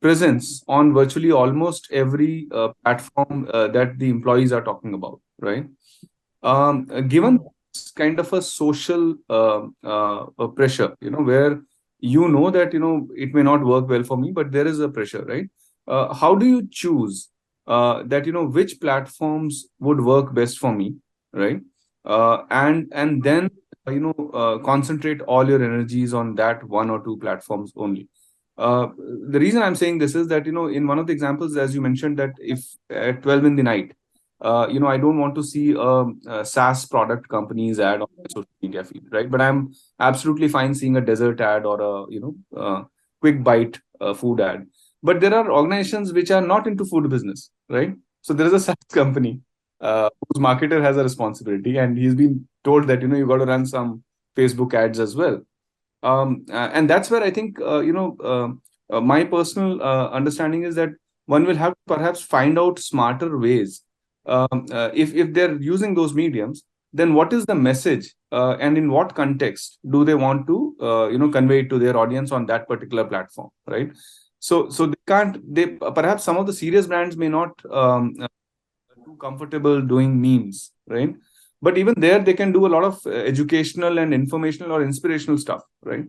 presence on virtually almost every platform that the employees are talking about, right? Given kind of a social pressure, where you know that it may not work well for me, but there is a pressure, right? How do you choose that which platforms would work best for me, right? And then concentrate all your energies on that one or two platforms only. uh, the reason I'm saying this is that in one of the examples, as you mentioned, that if at 12 in the night, I don't want to see a SaaS product company's ad on my social media feed, right? But I'm absolutely fine seeing a dessert ad or a quick bite food ad. But there are organizations which are not into food business, right? So there is a SaaS company whose marketer has a responsibility, and he's been told that you got to run some Facebook ads as well. And that's where I think my personal understanding is that one will have to perhaps find out smarter ways. If they're using those mediums, then what is the message, and in what context do they want to convey it to their audience on that particular platform, right? So they can't, they perhaps some of the serious brands may not too comfortable doing memes, right? But even there, they can do a lot of educational and informational or inspirational stuff, right?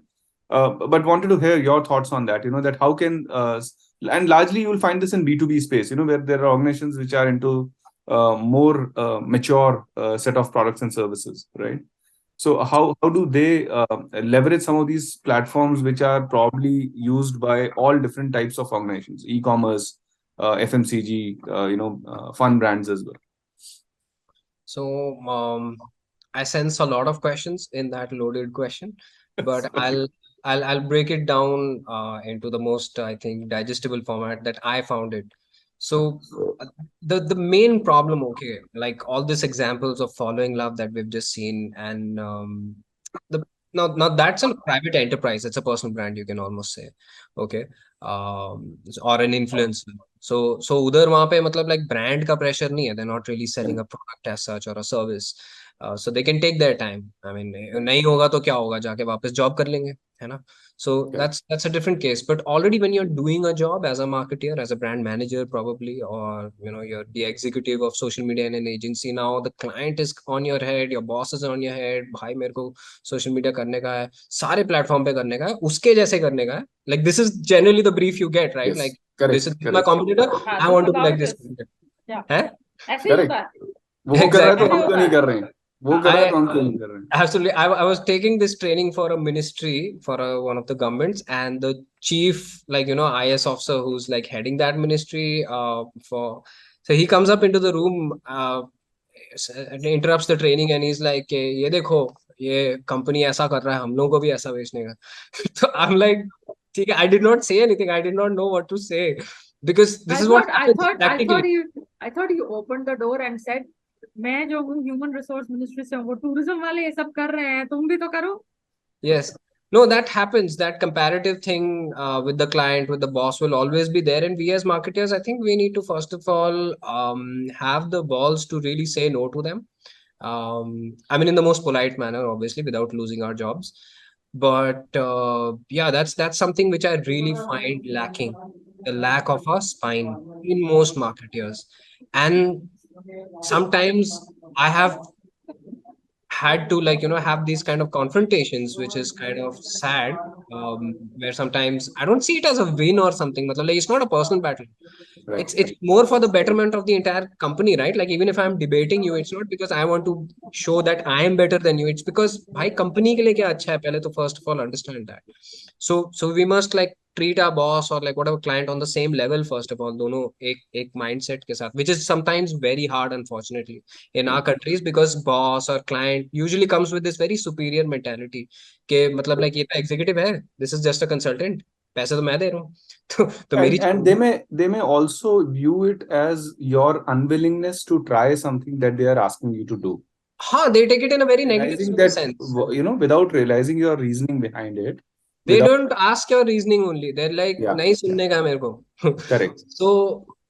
But wanted to hear your thoughts on that. That how can and largely you will find this in B2B space. Where there are organizations which are into more mature set of products and services, right? So how do they leverage some of these platforms which are probably used by all different types of organizations, e-commerce, FMCG, fun brands as well? So I sense a lot of questions in that loaded question, but I'll break it down into the most, I think, digestible format that I found it. So the main problem, okay, like all these examples of following love that we've just seen, and the now that's a private enterprise, it's a personal brand, you can almost say, okay, or an influencer. So उधर वहाँ पे मतलब like brand का pressure नहीं है, they're not really selling a product as such or a service. So they can take their time. I mean, नहीं होगा तो क्या होगा, जाके वापस job कर लेंगे, है ना? So that's a different case. But already when you're doing a job as a marketer, as a brand manager, probably, or you're the executive of social media in an agency, now the client is on your head, your boss is on your head. भाई मेरे को social media करने का है, सारे platform पे करने का है, उसके जैसे करने का है. Like this is generally the brief you get, right? Yes, Like correct, this is my correct. competitor. हाँ, I this want is to be how like it this. is. Yeah. है? ऐसे ही Correct. होता है. वो कर रहा है तो Exactly. हम क्यों नहीं कर रहे हैं? वो कर रहा है तो हम क्यों नहीं कर रहे हैं? Absolutely. I was taking this training for a ministry for one of the governments, and the chief, like, IS officer who's like heading that ministry, so he comes up into the room, and interrupts the training, and he's like, ये देखो, ये company ऐसा कर रहा है, हम लोगों को भी ऐसा बेचने का. So I'm like, ठीक है, I did not say anything. I did not know what to say, because this is what happens practically. I thought you opened the door and said, मैं जो हूँ ह्यूमन रिसोर्स मिनिस्ट्री से हूँ, वो tourism वाले ये सब कर रहे हैं, तुम भी तो करो. Yes. No, that happens. That comparative thing with the client, with the boss will always be there. And we as marketers, I think we need to first of all have the balls to really say no to them. I mean, in the most polite manner, obviously, without losing our jobs. But yeah, that's something which I really find lacking. The lack of a spine in most marketers. And sometimes I have had to, like, have these kind of confrontations, which is kind of sad, where sometimes I don't see it as a win or something, but like it's not a personal battle. Right. It's more for the betterment of the entire company, right? Like even if I'm debating you, it's not because I want to show that I am better than you. It's because bhai company ke liye kya acha hai, pehle to first of all understand that. So we must like treat our boss or like whatever client on the same level first of all, दोनों एक mindset के साथ, which is sometimes very hard, unfortunately, in our countries, because boss or client usually comes with this very superior mentality कि मतलब like ये तो executive है, this is just a consultant, पैसे तो मैं दे रहा हूँ. तो मेरी And they may also view it as your unwillingness to try something that they are asking you to do. हाँ, they take it in a very negative Realizing that, sense. without realizing your reasoning behind it. They without- don't ask your reasoning only. They're like, Yeah. नहीं सुनने का मेरे को. Correct.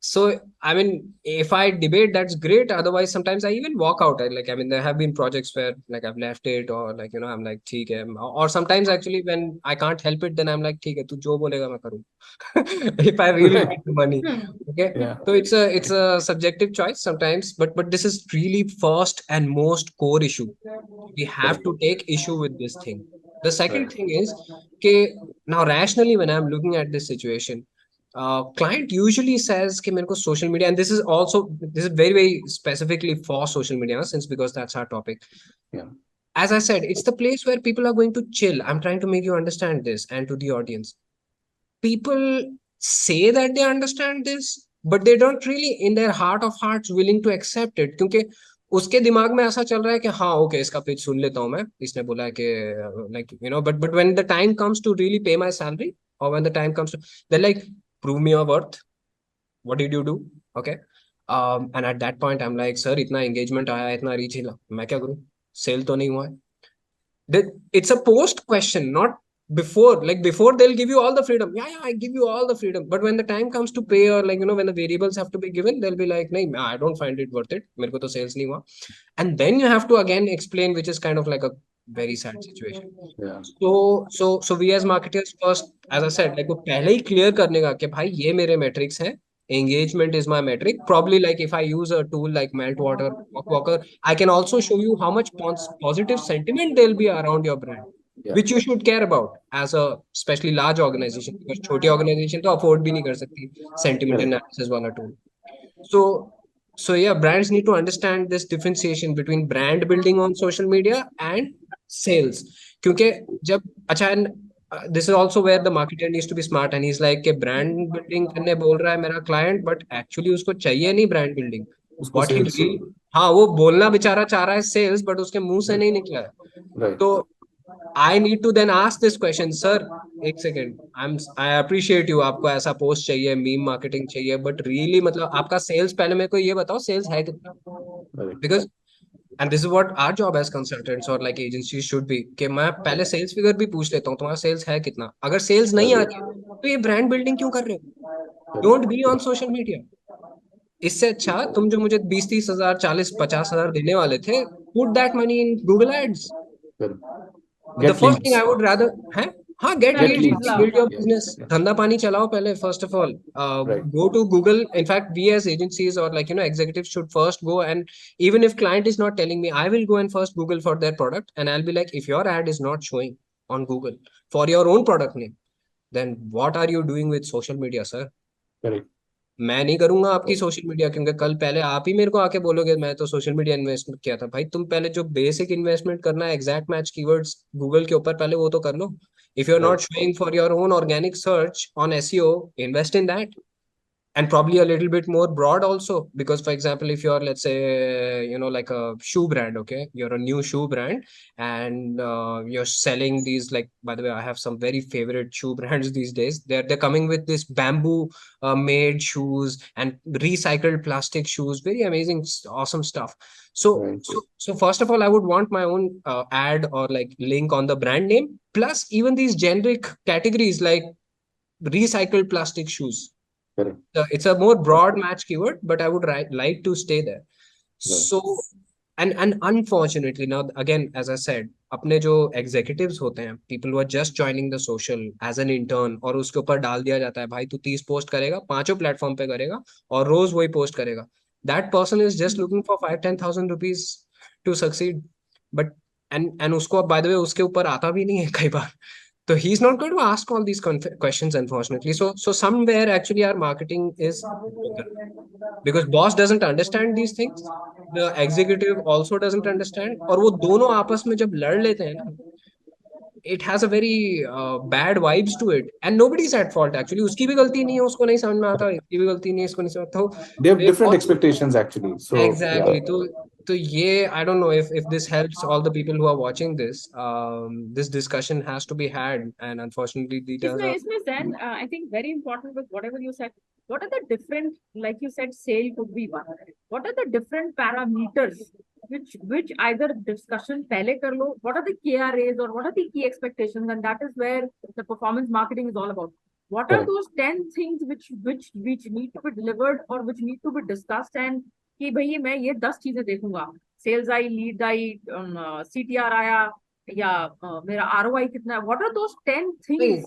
So I mean, if I debate, that's great. Otherwise, sometimes I even walk out. I mean, there have been projects where like I've left it, or like I'm like, ठीक है. Or sometimes actually when I can't help it, then I'm like, ठीक है, तू जो बोलेगा मैं करूँ. If I really need the money, okay. Yeah. So it's a subjective choice sometimes, but this is really first and most core issue. We have to take issue with this thing. The second Right. thing is, कि now rationally when I'm looking at this situation, client usually says कि मेरे को social media, and this is very specifically for social media, since because that's our topic. Yeah. As I said, it's the place where people are going to chill. I'm trying to make you understand this, and to the audience. People say that they understand this, but they don't really, in their heart of hearts, willing to accept it. क्योंकि उसके दिमाग में ऐसा चल रहा है कि हाँ ओके इसका पिच सुन लेता हूँ मैं, इसने बोला है कि like you know, but when the time comes to really pay my salary, or when the time comes to, they're like, prove me your worth, what did you do? Okay. And at that point I'm like, sir इतना engagement आया, इतना reach हिला, मैं क्या करूँ, cell तो नहीं हुआ है. That it's a post question, not before. Like before they'll give you all the freedom, yeah, I give you all the freedom, but when the time comes to pay, or like you know, when the variables have to be given, they'll be like, nahi, I don't find it worth it, मेरे को तो sales नहीं हुआ. And then you have to again explain, which is kind of like a very sad situation. Yeah. So we as marketers first, as I said, like वो पहले ही clear करने का कि भाई ये मेरे metrics हैं, engagement is my metric. Probably like if I use a tool like Meltwater, Walker, I can also show you how much positive sentiment there'll be around your brand, Yeah. which you should care about as a especially large organization, because छोटी organization तो afford भी नहीं कर सकती sentiment Correct. analysis वाला tool. So yeah, brands need to understand this differentiation between brand building on social media and sales. क्योंकि जब अच्छा, and this is also where the marketer needs to be smart, and he's like कि brand building करने बोल रहा है मेरा client, but actually उसको चाहिए नहीं brand building. उसको What he sales really, हाँ वो बोलना बेचारा चाह रहा है sales, but उसके मुंह से नहीं निकला है. Right. तो I need to then ask this question, sir, एक सेकेंड, I appreciate you, आपको ऐसा पोस्ट चाहिए, मीम मार्केटिंग चाहिए, बट रियली मतलब आपका सेल्स, पहले मेरे को ये बताओ सेल्स है कितना. Right. Because and this is what our job as consultants और लाइक एजेंसीज शुड बी, कि मैं पहले सेल्स फिगर भी पूछ लेता हूँ, तुम्हारा सेल्स है कितना. अगर सेल्स नहीं आ रही तो ये ब्रांड बिल्डिंग क्यों कर रहे हो? Don't be on social media. इससे अच्छा तुम जो मुझे 20-30 हजार 40-50 हजार देने वाले थे, put that money in Google ads. The Get first thing leads. I would rather, है हाँ, get Get leads, leads. build your Yeah. business, Yeah. धंधा पानी चलाओ पहले. First of all, Right. go to Google. In fact, we as agencies or like you know executives should first go, and even if client is not telling me, I will go and first Google for their product, and I'll be like, if your ad is not showing on Google for your own product name, then what are you doing with social media, sir? Correct. मैं नहीं करूंगा आपकी social media, क्योंकि कल पहले आप ही मेरे को आके बोलोगे मैं तो सोशल मीडिया इन्वेस्टमेंट किया था. भाई तुम पहले जो बेसिक इन्वेस्टमेंट करना है, एग्जैक्ट मैच कीवर्ड्स गूगल के ऊपर, पहले वो तो कर लो. If you are not Right. Showing for your own organic search on SEO, invest in that. And probably a little bit more broad also, because for example, if you're, let's say, you know, like a shoe brand, okay, you're a new shoe brand, and you're selling these, like, by the way, I have some very favorite shoe brands these days. They're coming with this bamboo made shoes and recycled plastic shoes, very amazing, awesome stuff. So Right. so first of all, I would want my own ad or like link on the brand name, plus even these generic categories like recycled plastic shoes. Correct. It's a more broad match keyword, but I would like to stay there. So and unfortunately now again, as I said, अपने जो executives होते हैं, people who are just joining the social as an intern, और उसके ऊपर डाल दिया जाता है भाई तू 30 पोस्ट करेगा, 5 प्लेटफॉर्म पे करेगा और रोज वही पोस्ट करेगा. That person is just looking for 5-10,000 rupees to succeed, but and उसको by the way उसके ऊपर आता भी नहीं है कई बार. So he's not going to ask all these questions, unfortunately. So somewhere actually our marketing is broken, because boss doesn't understand these things, the executive also doesn't understand, और वो दोनों आपस में जब लड़ लेते हैं ना, it has a very bad vibes to it, and nobody's at fault actually. उसकी भी गलती नहीं है, उसको नहीं समझ में आता, इसकी भी गलती नहीं है, इसको नहीं समझ आता. They have different expectations actually. So Exactly. yeah. तो ये, I don't know if this helps all the people who are watching this. This discussion has to be had, and unfortunately, इसमें Zen, I think very important with whatever you said. What are the different, like you said, sale could be one. What are the different parameters which either discussion पहले कर लो? What are the KRAs or what are the key expectations? And that is where the performance marketing is all about. What are those 10 things which need to be delivered or which need to be discussed, and कि भाई मैं ये 10 चीजें देखूंगा, sales आई, lead आई, CTR आया, या मेरा ROI कितना है? What are those 10 things?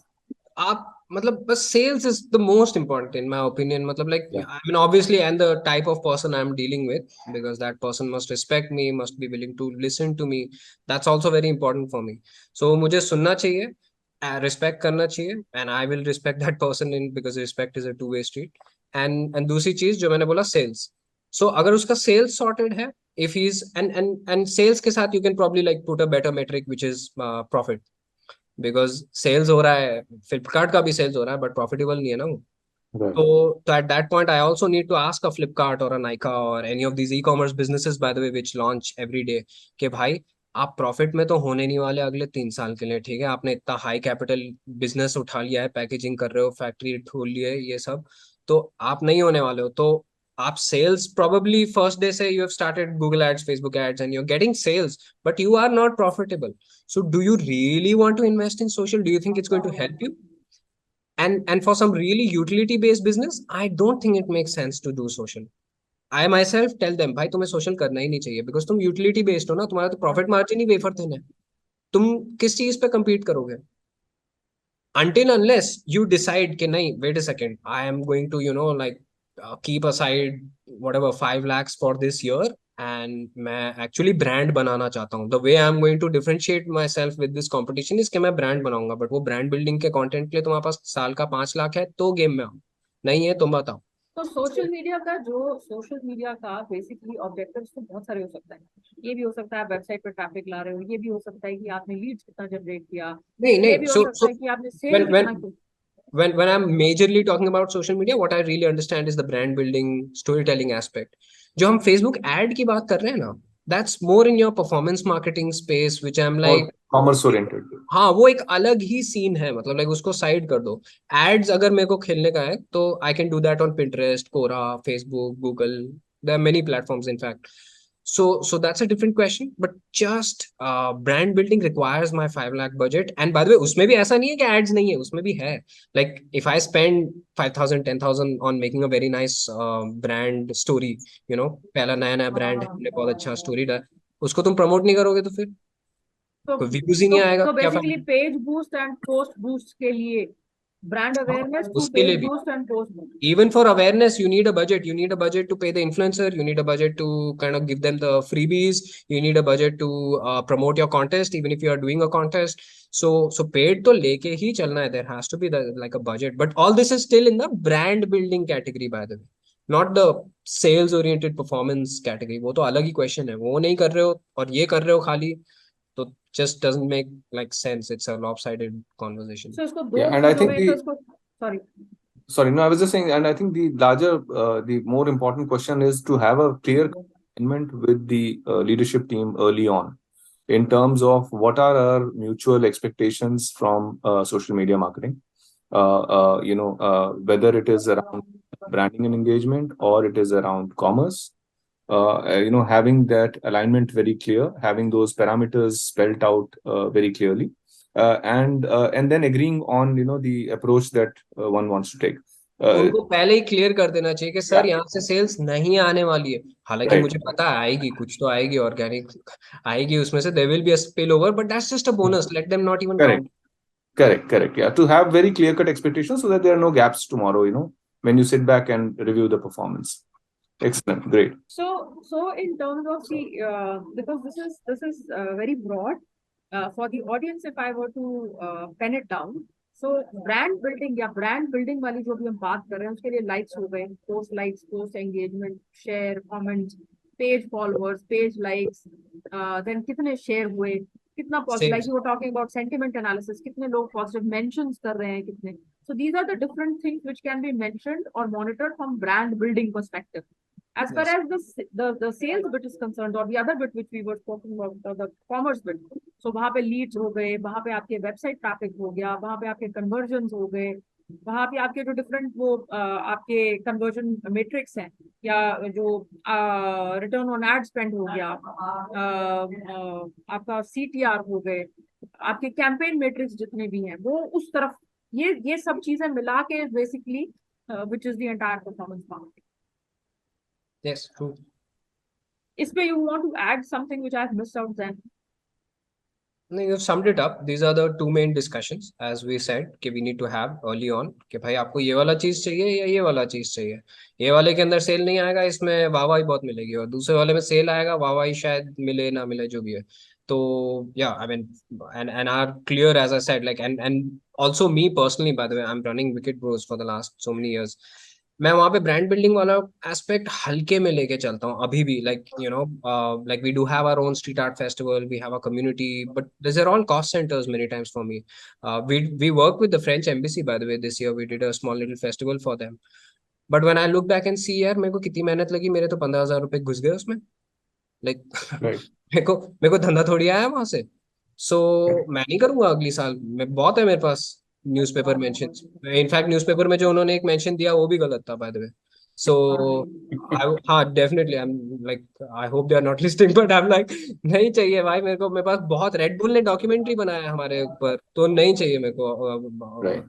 आप मतलब बस sales is the most important in my opinion. मतलब like Yeah. I mean obviously and the type of person I'm dealing with, because that person must respect me, must be willing to listen to me. That's also very important for me. So मुझे सुनना चाहिए, respect करना चाहिए, and I will respect that person in because respect is a two-way street. And दूसरी चीज जो मैंने बोला sales. So अगर उसका sales sorted है, if he's and sales के साथ you can probably like put a better metric which is profit. Because sales हो रहा है, फ्लिपकार्ट का भी सेल्स हो रहा है, बट प्रॉफिटेबल नहीं है ना वो. Right. तो at that point I also need to ask a Flipkart और अ नाइका और any of these e-commerce businesses by the way which launch every day कि भाई आप प्रॉफिट में तो होने नहीं वाले अगले 3 साल के लिए, ठीक है, आपने इतना हाई कैपिटल बिजनेस उठा लिया है, पैकेजिंग कर रहे हो, फैक्ट्री खोल ली है, ये सब तो आप नहीं होने वाले हो. तो आप sales probably first day say you have started Google ads, Facebook ads and you're getting sales, but you are not profitable. So do you really want to invest in social? Do you think it's going to help you? And for some really utility based business, I don't think it makes sense to do social. I myself tell them भाई तुम्हें social करना ही नहीं चाहिए, because तुम utility based हो ना, तुम्हारा तो profit margin ही wafer thin है, तुम किस चीज पे compete करोगे? Until unless you decide कि नहीं, wait a second, I am going to like keep aside whatever 5 lakhs for this year, and मैं actually brand बनाना चाहता हूँ. The way I am going to differentiate myself with this competition is कि मैं brand बनाऊंगा, but वो brand building के content के लिए तुम्हारे पास साल का 5 लाख है तो game में आओ, नहीं है तुम बताओ. तो सोशल मीडिया का बेसिकली ऑब्जेक्टिव्स तो बहुत सारे हो सकता है. ये भी हो सकता है आप वेबसाइट पर ट्रैफिक ला रहे हो, ये भी हो सकता है कि आपने लीड्स कितना जनरेट किया, नहीं ये नहीं भी हो so सकता है कि आपने सेल when कितना when किया. when I'm majorly talking about social media, what I really understand is the brand building, storytelling aspect. जो हम Facebook ad की बात कर रहे हैं ना, that's more in your performance marketing space, which I'm More like, commerce oriented. हाँ वो एक अलग ही सीन है, मतलब लाइक उसको साइड कर दो. एड्स अगर मेरे को खेलने का है तो I can do that on Pinterest, Quora, Facebook, Google. There are many platforms in fact. So that's a different question, but just brand building requires my 5 lakh budget. And by the way उसमें भी ऐसा नहीं है कि ads नहीं है, उसमें भी है. Like if I spend 5,000 10,000 on making a very nice brand story, पहला नया नया ब्रांड है, हमने बहुत अच्छा स्टोरी डाला, उसको तुम प्रमोट नहीं करोगे तो फिर तो कोई व्यूज ही नहीं आएगा, तो क्या बेसिकली फायदा? Page boost and post boost के लिए ब्रांड अवेयरनेस थ्रू उसके लिए पेज भी, boost and post boost. even for awareness you need a budget. You need a budget to pay the influencer, you need a budget to kind of give them the freebies, you need a budget to promote your contest even if you are doing a contest. So paid to leke hi chalna hai, there has to be like a budget, but all this is still in the brand building category by the way, not the sales oriented performance category. वो तो अलग ही question है, वो नहीं कर रहे हो और ये कर रहे हो खाली, तो just doesn't make like sense. It's a lopsided conversation. So इसको दो Yeah, and I हिस्सों think में, तो इसको sorry. sorry, no, I was just saying, and I think the larger, the more important question is to have a clear alignment with the leadership team early on in terms of what are our mutual expectations from social media marketing. Whether it is around branding and engagement or it is around commerce. Having that alignment very clear, having those parameters spelled out very clearly, and then agreeing on the approach that one wants to take. उनको पहले ही clear कर देना चाहिए कि sir यहाँ से sales नहीं आने वाली है, हालांकि Right. मुझे पता है आएगी, कुछ तो आएगी, ऑर्गेनिक आएगी, उसमें से there will be a spill over, but that's just a bonus, let them not even Correct. Count. Correct. Yeah, to have very clear-cut expectations so that there are no gaps tomorrow, when you sit back and review the performance. Excellent. Great. So in terms of the because this is very broad for the audience. If I were to pen it down, so brand building या brand building वाली जो भी हम बात कर रहे हैं उसके लिए likes हो गए, post engagement, share, comments, page followers, page likes, then कितने share हुए, कितना positive, like you were talking about sentiment analysis, कितने लोग positive mentions कर रहे हैं कितने. So these are the different things which can be mentioned or monitored from brand building perspective. As far as the sales bit is concerned, or the other bit which we were talking about, the commerce bit, so वहाँ पे leads हो गए, वहाँ पे आपके website traffic हो गया, वहाँ पे आपके conversions हो गए, वहाँ पे आपके जो different वो आपके conversion matrix हैं, या जो return on ad spend हो गया, आपका CTR हो गए, आपके campaign matrix जितने भी हैं, वो उस तरफ ये सब चीजें मिला के basically which is the entire performance marketing. Yes, true. Is where you want to add something which I've missed out then? No, you've summed it up. These are the two main discussions, as we said, कि we need to have early on कि भाई आपको ये वाला चीज चाहिए या ये वाला चीज चाहिए. ये वाले के अंदर सेल नहीं आएगा, इसमें वाहवाही बहुत मिलेगी, और दूसरे वाले में सेल आएगा, वाहवाही शायद मिले ना मिले, जो भी है. तो yeah, I mean, and are clear, as I said, like, and also me personally, by the way, I'm running Wicked Bros for the last so many years. मैं वहां पे ब्रांड बिल्डिंग वाला एस्पेक्ट हल्के में लेके चलता हूँ अभी भी. Like you know, like we do have our own street art festival, we have a community, but this are all cost centres many times for me. We work with the French embassy, by the way. This year we did a small little festival for them. But when I look back and see, यार मेरे को कितनी मेहनत लगी, मेरे तो 15,000 रुपए घुस गए उसमें. Like Right. मेरे को धंधा थोड़ी आया वहां से. सो मैं नहीं करूंगा अगली साल. मैं बहुत है मेरे पास न्यूज़पेपर मेंशंस. इनफैक्ट न्यूज़पेपर में जो उन्होंने एक मेंशन दिया वो भी गलत था, बाय द वे. सो हाँ, definitely I am like, I hope they are not listing, but I am like, नहीं चाहिए भाई मेरे को. मेरे पास बहुत, रेड बुल ने डॉक्यूमेंट्री बनाया है हमारे ऊपर, तो नहीं चाहिए मेरे को. Right.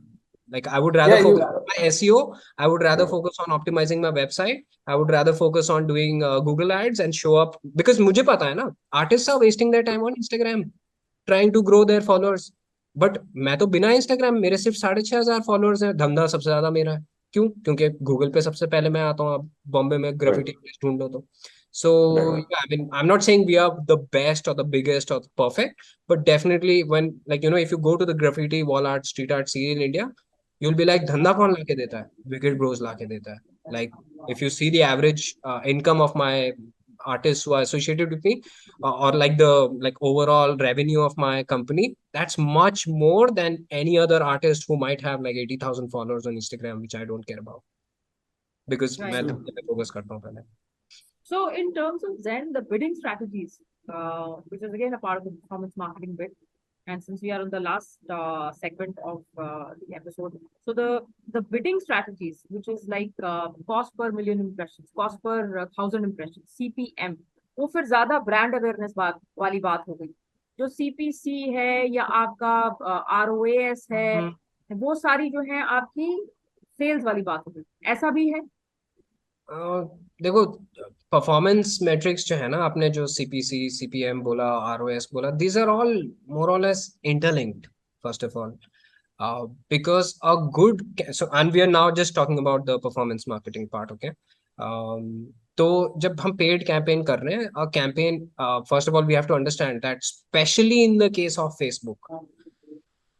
Like I would rather Yeah, focus on my SEO. I would rather focus on optimizing my website. I would rather focus on doing Google ads and show up, because मुझे पता है ना, artists are wasting their time on Instagram trying to grow their followers. But मैं तो बिना Instagram, मेरे सिर्फ 6,500 followers हैं. धंधा सबसे ज्यादा मेरा है. क्यों? क्योंकि गूगल पे सबसे पहले मैं आता हूँ. अब बॉम्बे में right. ग्राफिटी ढूंढ लो तो. So Right. yeah, I mean, I'm not saying we are the best or the biggest or the perfect, but definitely when, like, you know, if you go to the graffiti, wall art, street art scene in India, you'll be like, धंधा कौन लाके देता है? Wicked Bros लाके देता है. Like, if you see the average income of my artists who are associated with me, or like the like overall revenue of my company, that's much more than any other artist who might have like 80,000 followers on Instagram, which I don't care about, because Right. मैं धंधे पे focus करता हूँ पहले. So in terms of Zen, the bidding strategies, which is again a part of the performance marketing bit, and since we are on the last segment of the episode, so the bidding strategies, which is like cost per million impressions, cost per 1,000 impressions, CPM, वो फिर ज्यादा brand awareness बात वाली बात हो गई. जो CPC है या आपका ROAS है, वो सारी जो है आपकी सेल्स वाली बात हो गई. ऐसा भी है? देखो, परफॉर्मेंस मेट्रिक्स जो है ना, आपने जो सीपीसी, सीपीएम बोला, आरओएस बोला, दीज आर ऑल मोर और less interlinked. First of all, because a good, so and we are now just talking about the performance marketing part, okay. तो जब हम पेड कैंपेन कर रहे हैं, a campaign, first of all we have to understand that especially in the case of Facebook,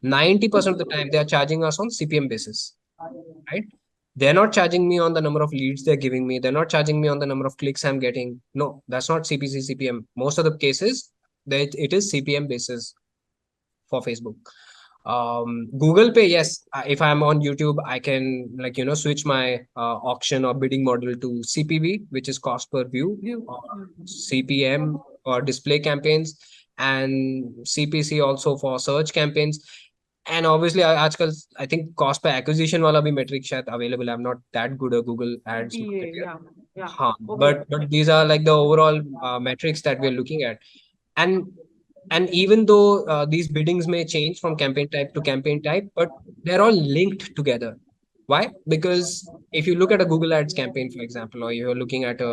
90% of the time they are charging us on CPM basis, right? They're not charging me on the number of leads they're giving me. They're not charging me on the number of clicks I'm getting. No, that's not CPC, CPM. Most of the cases, that it is CPM basis for Facebook. Google Pay, yes. If I'm on YouTube, I can, like, you know, switch my auction or bidding model to CPV, which is cost per view, or CPM or display campaigns, and CPC also for search campaigns. And obviously, आजकल I think cost per acquisition वाला भी metric शायद available. I'm not that good at Google Ads. Yeah. हाँ, Okay. but these are like the overall metrics that we're looking at. And even though these biddings may change from campaign type to campaign type, but they're all linked together. Why? Because if you look at a Google Ads campaign, for example, or you're looking at a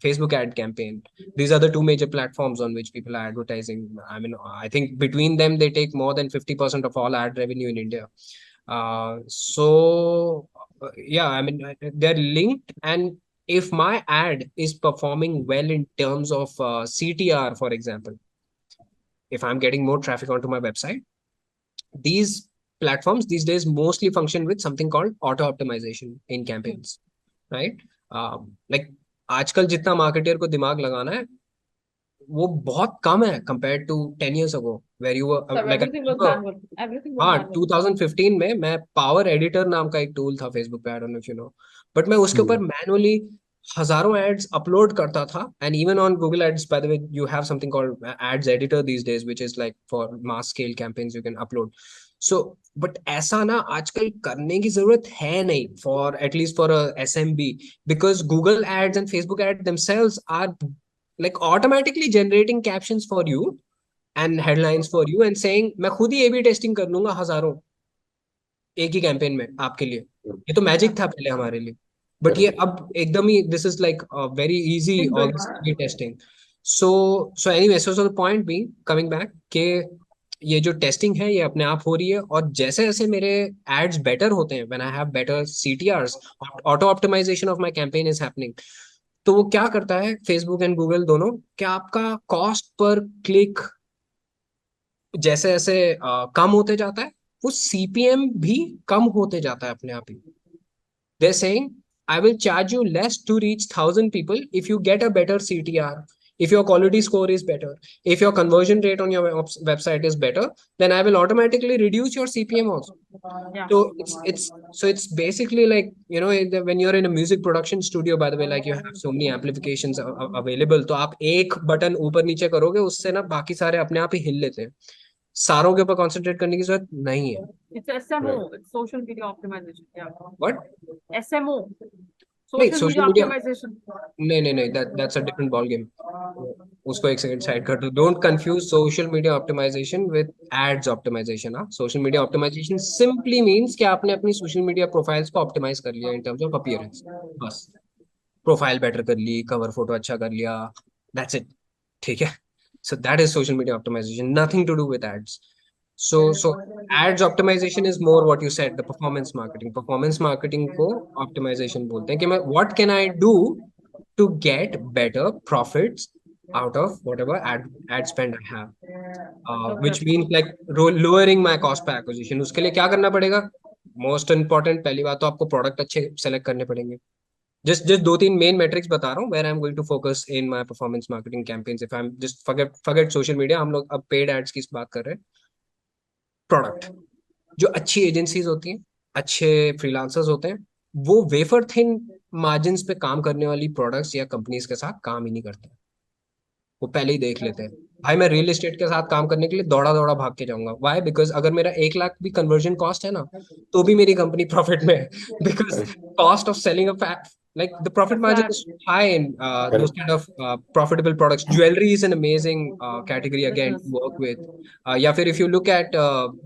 Facebook ad campaign, these are the two major platforms on which people are advertising. I mean, I think between them, they take more than 50% of all ad revenue in India. Yeah, I mean, they're linked. And if my ad is performing well in terms of CTR, for example, if I'm getting more traffic onto my website, these platforms these days mostly function with something called auto optimization in campaigns, right? Like आजकल जितना marketer को दिमाग लगाना है, वो बहुत कम है compared to 10 years ago, where you were So like everything was manual. Everything was हाँ, manual. 2015 में मैं पावर एडिटर नाम का एक टूल था फेसबुक पे, I don't know if you know, but मैं उसके ऊपर मैनुअली हजारों एड्स अपलोड करता था. And even on Google ads, by the way, you have something called ads editor these days, which is like for mass scale campaigns you can upload. So but ऐसा ना आजकल करने की जरूरत है नहीं, for at least for a SMB, because Google ads and Facebook ad themselves are like automatically generating captions for you and headlines for you and saying मैं खुद ही A/B टेस्टिंग कर लूंगा हजारों एक ही कैंपेन में आपके लिए. ये तो मैजिक था पहले हमारे लिए, बट ये अब एकदम ही this is like very easy all this A/B testing. So anyway, so the point being, coming back, के ये जो टेस्टिंग है ये अपने आप हो रही है, और जैसे जैसे मेरे एड्स बेटर होते हैं, when I have better CTRs, auto optimisation of my campaign is happening, तो वो क्या करता है फेसबुक एंड गूगल दोनों, कि आपका कॉस्ट पर क्लिक जैसे जैसे कम होते जाता है, वो CPM भी कम होते जाता है अपने आप ही. They're saying, I will charge you less to reach 1,000 people if you get a better CTR, if your quality score is better, if your conversion rate on your website is better, then I will automatically reduce your CPM also. Yeah. So it's basically like, when you're in a music production studio, by the way, like you have so many amplifications available, तो आप एक button ऊपर नीचे करोगे, उससे ना बाकी सारे अपने आप ही हिल लेते हैं. सारों के ऊपर कंसंट्रेट करने की जरूरत नहीं है. It's SMO, it's social media optimization. Yeah. What? SMO, नहीं, social social media media optimization. नहीं, that's a different ball game. उसको एक सेकंड साइड कर दो. Don't confuse social media optimisation with ads optimisation. हाँ, social media optimisation simply means कि आपने अपनी सोशल मीडिया प्रोफाइल्स को ऑप्टिमाइज कर लिया इन टर्म्स ऑफ अपीयरेंस. बस प्रोफाइल बेटर कर ली, कवर फोटो अच्छा कर लिया, दैट्स इट. ठीक है. So that is social media optimization, nothing to do with ads. So ads optimization is more what you said, the performance marketing. Performance marketing को optimization बोलते हैं कि मैं what can I do to get better profits out of whatever ad spend I have, which means like lowering my cost per acquisition. उसके लिए क्या करना पड़ेगा? Most important, पहली बात तो आपको प्रोडक्ट अच्छे सेलेक्ट करने पड़ेंगे. Just दो तीन मेन मेट्रिक्स बता रहा हूँ where I'm going to focus in my performance marketing campaigns. If I'm just forget social media, हम लोग अब पेड एड्स की बात कर रहे हैं. प्रोडक्ट जो अच्छी एजेंसीज होती हैं, अच्छे फ्रीलांसर्स होते हैं, वो वेफर थिन मार्जिन पे काम करने वाली प्रोडक्ट्स या कंपनीज के साथ काम ही नहीं करते. वो पहले ही देख लेते हैं, भाई मैं रियल एस्टेट के साथ काम करने के लिए दौड़ा दौड़ा भाग के जाऊंगा. वाई? बिकॉज अगर मेरा 1 लाख भी कन्वर्जन कॉस्ट है ना, तो भी मेरी कंपनी प्रॉफिट में है. Because cost of selling a like the profit margin is high in those kind of profitable products. Jewelry is an amazing category again to work with. Yeah, if you look at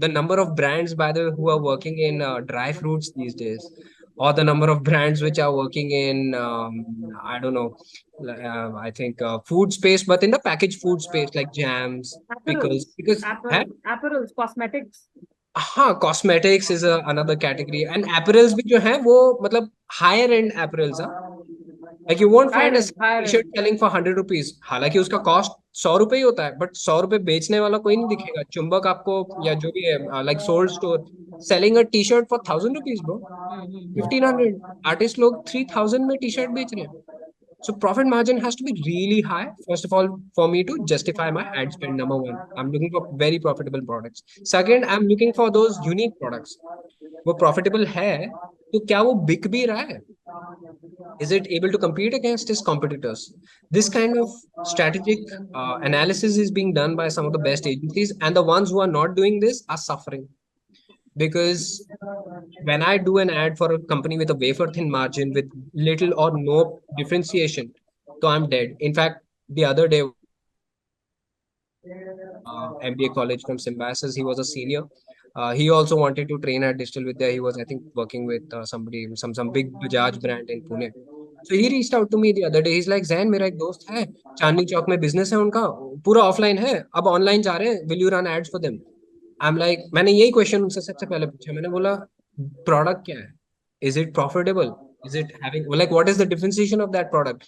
the number of brands by the who are working in dry fruits these days, or the number of brands which are working in I don't know, I think food space, but in the packaged food space like jams, pickles, because apparels, cosmetics. हाँ, cosmetics is another category. And apparels भी जो है वो मतलब higher end apparels. Like you won't find a T-shirt selling for 100 rupees, हालांकि उसका cost 100 रुपये ही होता है, बट 100 रुपये बेचने वाला कोई नहीं दिखेगा. चुंबक आपको या जो भी है like sold store selling a T-shirt for 1,000 rupees bro, 1,500. Artist लोग 3,000 में टी-शर्ट बेच रहे हैं. So profit margin has to be really high, first of all, for me to justify my ad spend. Number one, I'm looking for very profitable products. Second, I'm looking for those unique products. वो profitable है, तो क्या वो बिक भी रहा है? Is it able to compete against its competitors? This kind of strategic analysis is being done by some of the best agencies, and the ones who are not doing this are suffering. Because when I do an ad for a company with a wafer thin margin with little or no differentiation, so I'm dead. In fact, the other day, MBA college from Symbiosis, he was a senior. He also wanted to train at Digital Vidya. He was, I think, working with somebody, some big Bajaj brand in Pune. So he reached out to me the other day. He's like, Zain, मेरा एक दोस्त है, चांदनी चौक में business है उनका, पूरा offline है, अब ऑनलाइन जा रहे हैं, will you run ads for them? I'm like, मैंने यही क्वेश्चन उनसे सबसे पहले पूछा. मैंने बोला, प्रोडक्ट क्या है? Is it profitable? Is it having, like, what is the differentiation of that product?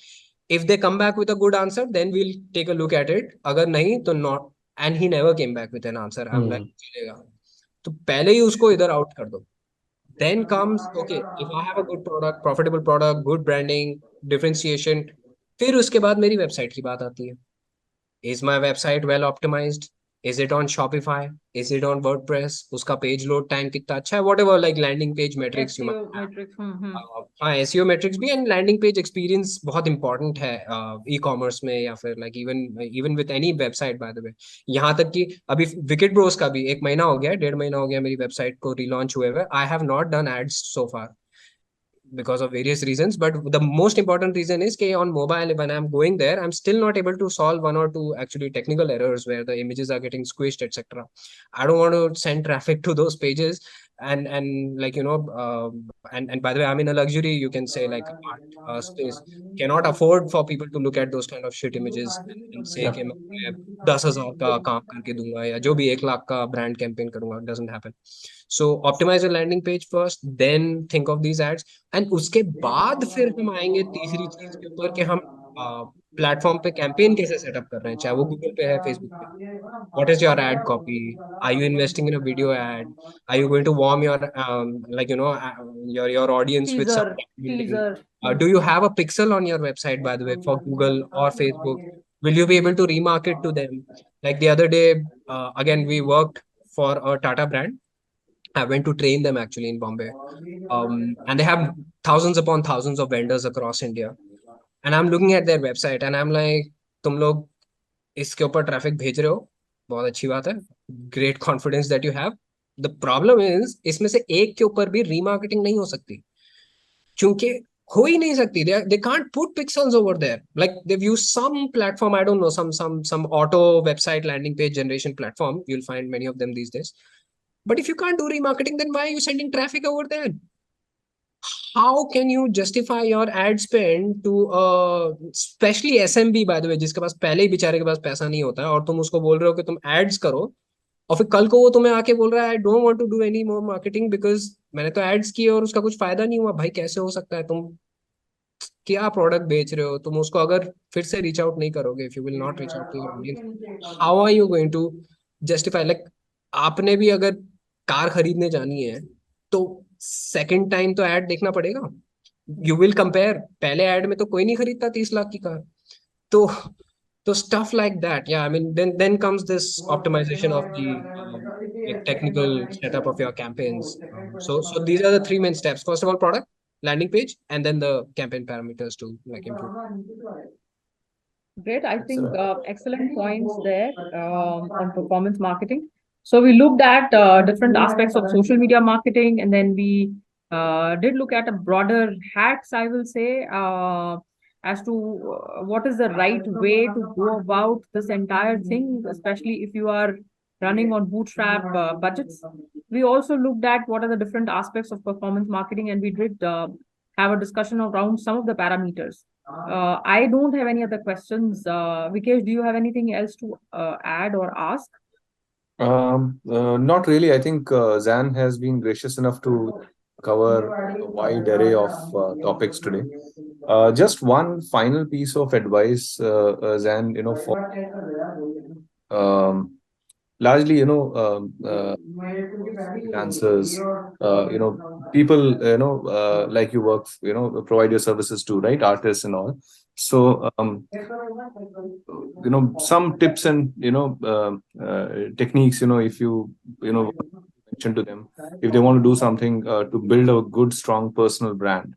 If they come back with a good answer, then we'll take a look at it. अगर नहीं तो not. And he never came back with an answer. I'm like, चलेगा. तो पहले ही उसको इधर out कर दो. Then comes, okay, if I have a good product, profitable product, good branding, differentiation, फिर उसके बाद मेरी वेबसाइट की बात आती है. Is my website well optimized? Is it on Shopify? Is it on WordPress? उसका पेज लोड टाइम कितना अच्छा है? Whatever, like landing page metrics you might have. हाँ, SEO metrics भी, and landing page experience बहुत important है e-commerce में, या फिर like even with any website by the way. यहाँ तक कि अभी Wicked Bros का भी 1 महीना हो गया, 1.5 महीना हो गया मेरी वेबसाइट को relaunch हुए हुए. I have not done ads so far because of various reasons, but the most important reason is that on mobile, when I'm going there, I'm still not able to solve one or two actually technical errors where the images are getting squished, etc. I don't want to send traffic to those pages and like and by the way, I'm in a luxury, you can say, like art space, cannot afford for people to look at those kind of shit images and say कि मैं 10,000 का काम करके दूंगा या जो भी 1 लाख का brand campaign करूंगा. It doesn't happen. So optimize your landing page first, then think of these ads, and उसके बाद फिर हम आएंगे तीसरी चीज के ऊपर कि हम प्लेटफॉर्म पे कैंपेन कैसे सेटअप कर रहे हैं, चाहे वो गूगल पे है, फेसबुक पे. What is your ad copy? Are you investing in a video ad? Are you going to warm your your audience with some Teaser, brand building? teaser. Do you have a pixel on your website, by the way, for Google or Facebook? Will you be able to remarket to them? Like the other day, again, we worked for a Tata brand. I went to train them actually in Bombay. And they have thousands upon thousands of vendors across India. And I'm looking at their website and I'm like, तुम लोग इसके ऊपर traffic भेज रहे हो, बहुत अच्छी बात है, great confidence that you have. The problem is इसमें से एक के ऊपर भी रीमार्केटिंग नहीं हो सकती, क्योंकि हो ही नहीं सकती. they can't put pixels over there. Like they've used some platform, I don't know, some auto website landing page generation platform. You'll find many of them these days. But if you can't do remarketing, then why are you sending traffic over there? How can you justify your ad spend to especially SMB, by the way, जिसके पास पहले ही बेचारे के पास पैसा नहीं होता है, और तुम उसको बोल रहे हो कि तुम एड्स करो, और फिर कल को वो तुम्हें आके बोल रहा है I don't want to do any more marketing because मैंने तो एड्स किए और उसका कुछ फायदा नहीं हुआ. भाई कैसे हो सकता है? तुम क्या प्रोडक्ट बेच रहे हो? तुम उसको अगर फिर से रीच आउट नहीं करोगे, if you will not reach out to your audience, how are you going to justify? Like आपने भी अगर कार खरीदने जानी है तो सेकंड टाइम तो ऐड देखना पड़ेगा. You will compare. पहले ऐड में तो कोई नहीं खरीदता 30 लाख की कार. तो stuff like that, yeah. I mean, then comes this optimization of the like technical setup of your campaigns. So these are the three main steps. First of all, product, landing page, and then the campaign parameters to like improve. Great. I think excellent points there on performance marketing. So we looked at different aspects of social media marketing, and then we did look at a broader hacks, I will say, as to what is the right way to go about this entire thing, especially if you are running on bootstrap budgets. We also looked at what are the different aspects of performance marketing, and we did have a discussion around some of the parameters. I don't have any other questions. Vikesh, do you have anything else to add or ask? Not really. I think Zan has been gracious enough to cover a wide array of topics today. Just one final piece of advice, Zan, for largely, freelancers, people, like you work, provide your services to, right? Artists and all. So, some tips and, techniques, if you, mention to them, if they want to do something to build a good, strong personal brand,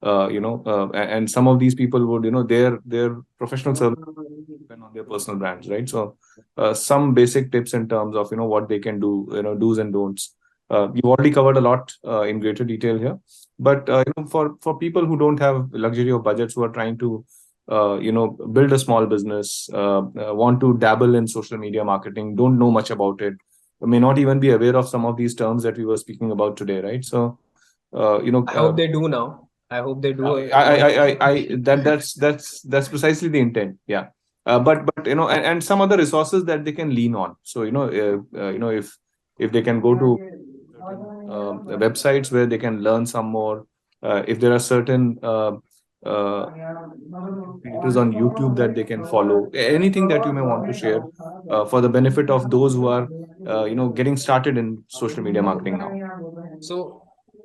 and some of these people would, their professional service depend on their personal brands, right? So, some basic tips in terms of, what they can do, do's and don'ts. You've already covered a lot in greater detail here, but for people who don't have luxury of budgets, who are trying to build a small business, want to dabble in social media marketing, don't know much about it, may not even be aware of some of these terms that we were speaking about today, right? So, I hope they do now. I hope they do. That's precisely the intent. Yeah. But and some other resources that they can lean on. So if they can go to websites where they can learn some more, if there are certain creators on YouTube that they can follow, anything that you may want to share for the benefit of those who are getting started in social media marketing now. So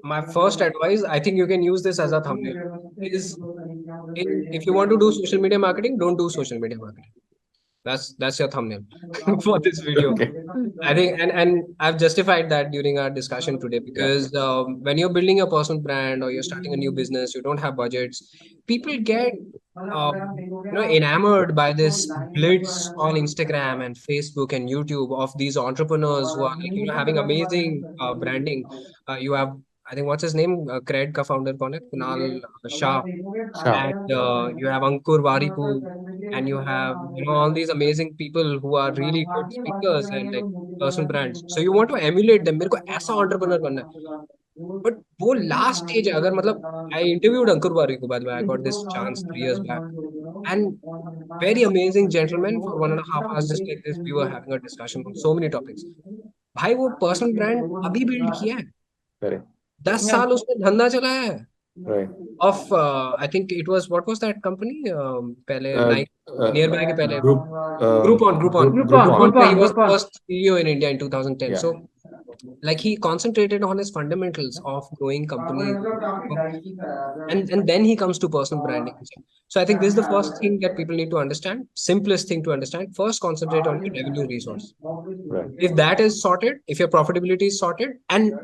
my first advice, I think you can use this as a thumbnail, is if you want to do social media marketing, don't do social media marketing. That's your thumbnail for this video. Okay. I think, and I've justified that during our discussion today, because when you're building a personal brand or you're starting a new business, you don't have budgets, people get enamored by this blitz on Instagram and Facebook and YouTube of these entrepreneurs who are like having amazing branding. You have, I think, what's his name? Cred ka founder, Kunal Shah, and you have Ankur Waripu. and you have all these amazing people who are really good speakers and like personal brands. So you want to emulate them. मेरे को ऐसा entrepreneur बनना है. But वो last stage है, अगर मतलब I interviewed Ankur Wari को, by the way, I got this chance 3 years back, and very amazing gentleman. For 1.5 hours just like this we were having a discussion on so many topics. भाई वो personal brand अभी build किया है. Correct. 10 साल उसने धंधा चलाया है. Right. Of I think it was, what was that company? पहले Nike nearby के पहले Groupon. Groupon. He was the Groupon. first CEO in India in 2010. Yeah. So like he concentrated on his fundamentals of growing companies, and then he comes to personal branding. So I think this is the first thing that people need to understand. Simplest thing to understand. First, concentrate on your revenue resource. Right. If that is sorted, if your profitability is sorted, and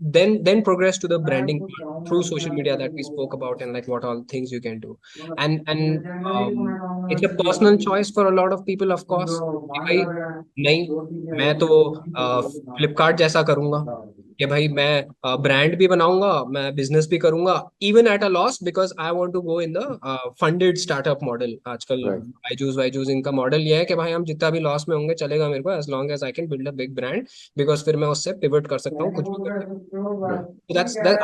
then progress to the branding part through social media that we spoke about, and like what all things you can do. And it's a personal choice for a lot of people, of course. कि भाई नहीं, मैं तो फ्लिपकार्ट जैसा करूंगा, कि भाई मैं ब्रांड भी बनाऊंगा, मैं बिजनेस भी करूंगा, even at a loss, because I want to go in the funded startup model. आजकल Right. बायजूस इनका मॉडल ये है कि भाई हम जितना भी लॉस में होंगे चलेगा मेरे को, as long as I can build a big brand, because फिर मैं उससे पिवट कर सकता हूँ, कुछ भी कर सकता हूँ. So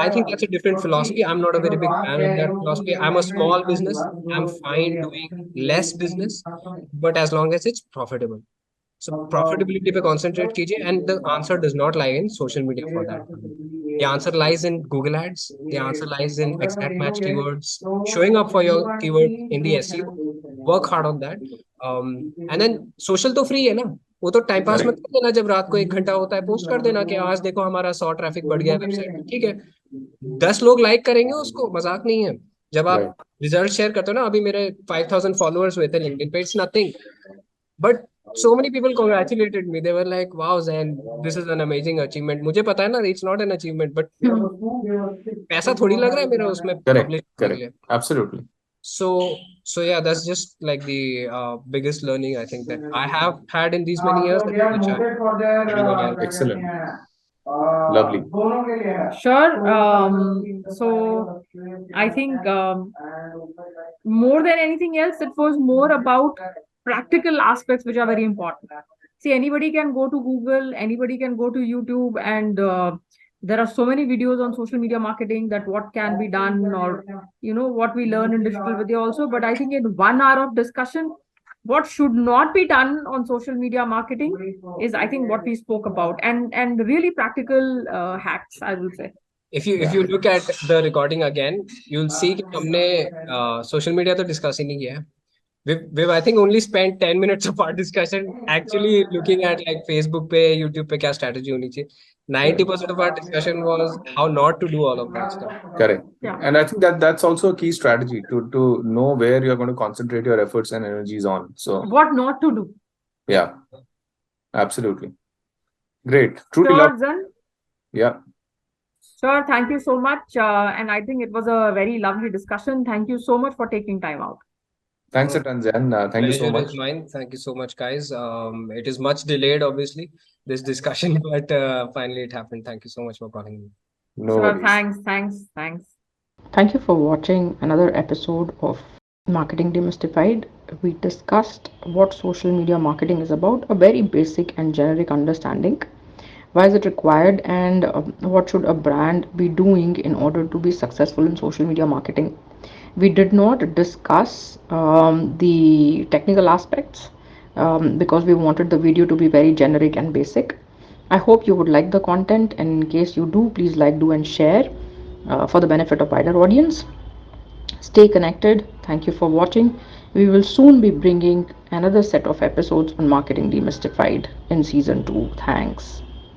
I think that's a different philosophy. I'm not a very big fan of that philosophy. I'm a small business. I'm fine doing less business, but as long as it's profitable. So profitability पे concentrate कीजिए, and the answer does not lie in social media for that. The answer lies in Google Ads. The answer lies in exact match keywords, showing up for your keyword in the SEO. Work hard on that. And then social तो free है ना, वो तो time pass में कर देना. जब रात को 1 घंटा होता है, पोस्ट कर देना कि आज देखो हमारा 100 ट्रैफिक बढ़ गया वेबसाइट. ठीक है, 10 लोग लाइक करेंगे उसको, मजाक नहीं है. जब आप रिजल्ट शेयर करते हो ना, अभी मेरे 5000 फॉलोअर्स हुए थे लिंक्डइन पे, it's nothing, but so many people congratulated me. They were like, wow Zain, this is an amazing achievement. मुझे पता है ना, it's not an achievement, but पैसा थोड़ी लग रहा है मेरा उसमें publish करने के लिए. Absolutely. So yeah, that's just like the biggest learning I think that I have had in these many years, which I really want to. Excellent. Lovely. Sure. So I think more than anything else, it was more about practical aspects which are very important. See, anybody can go to Google, anybody can go to YouTube, and there are so many videos on social media marketing that what can be done, or what we learn in digital video also. But I think in 1 hour of discussion, what should not be done on social media marketing is, I think, what we spoke about, and really practical hacks, I will say. If you look at the recording again, you'll see कि हमने social media तो discuss ही नहीं किया है. We've I think only spent 10 minutes of our discussion actually looking at like Facebook पे, YouTube पे क्या strategy होनी चाहिए. 90% of our discussion was how not to do all of that stuff. Correct. Yeah. And I think that's also a key strategy to know where you're going to concentrate your efforts and energies on. So What not to do. yeah, absolutely. Great. Truly Sure, love. Zan. Yeah. Sure. Thank you so much. And I think it was a very lovely discussion. Thank you so much for taking time out. Thanks a ton, Zen. Thank you so Pleasure much. is mine. Thank you so much, guys. It is much delayed, obviously, this discussion, but finally it happened. Thank you so much for calling me. No Sure. worries. Thanks. Thank you for watching another episode of Marketing Demystified. We discussed what social media marketing is about, a very basic and generic understanding. Why is it required, and what should a brand be doing in order to be successful in social media marketing? We did not discuss the technical aspects because we wanted the video to be very generic and basic. I hope you would like the content, and in case you do, please like, do, and share for the benefit of wider audience. Stay connected. Thank you for watching. We will soon be bringing another set of episodes on Marketing Demystified in season 2. Thanks.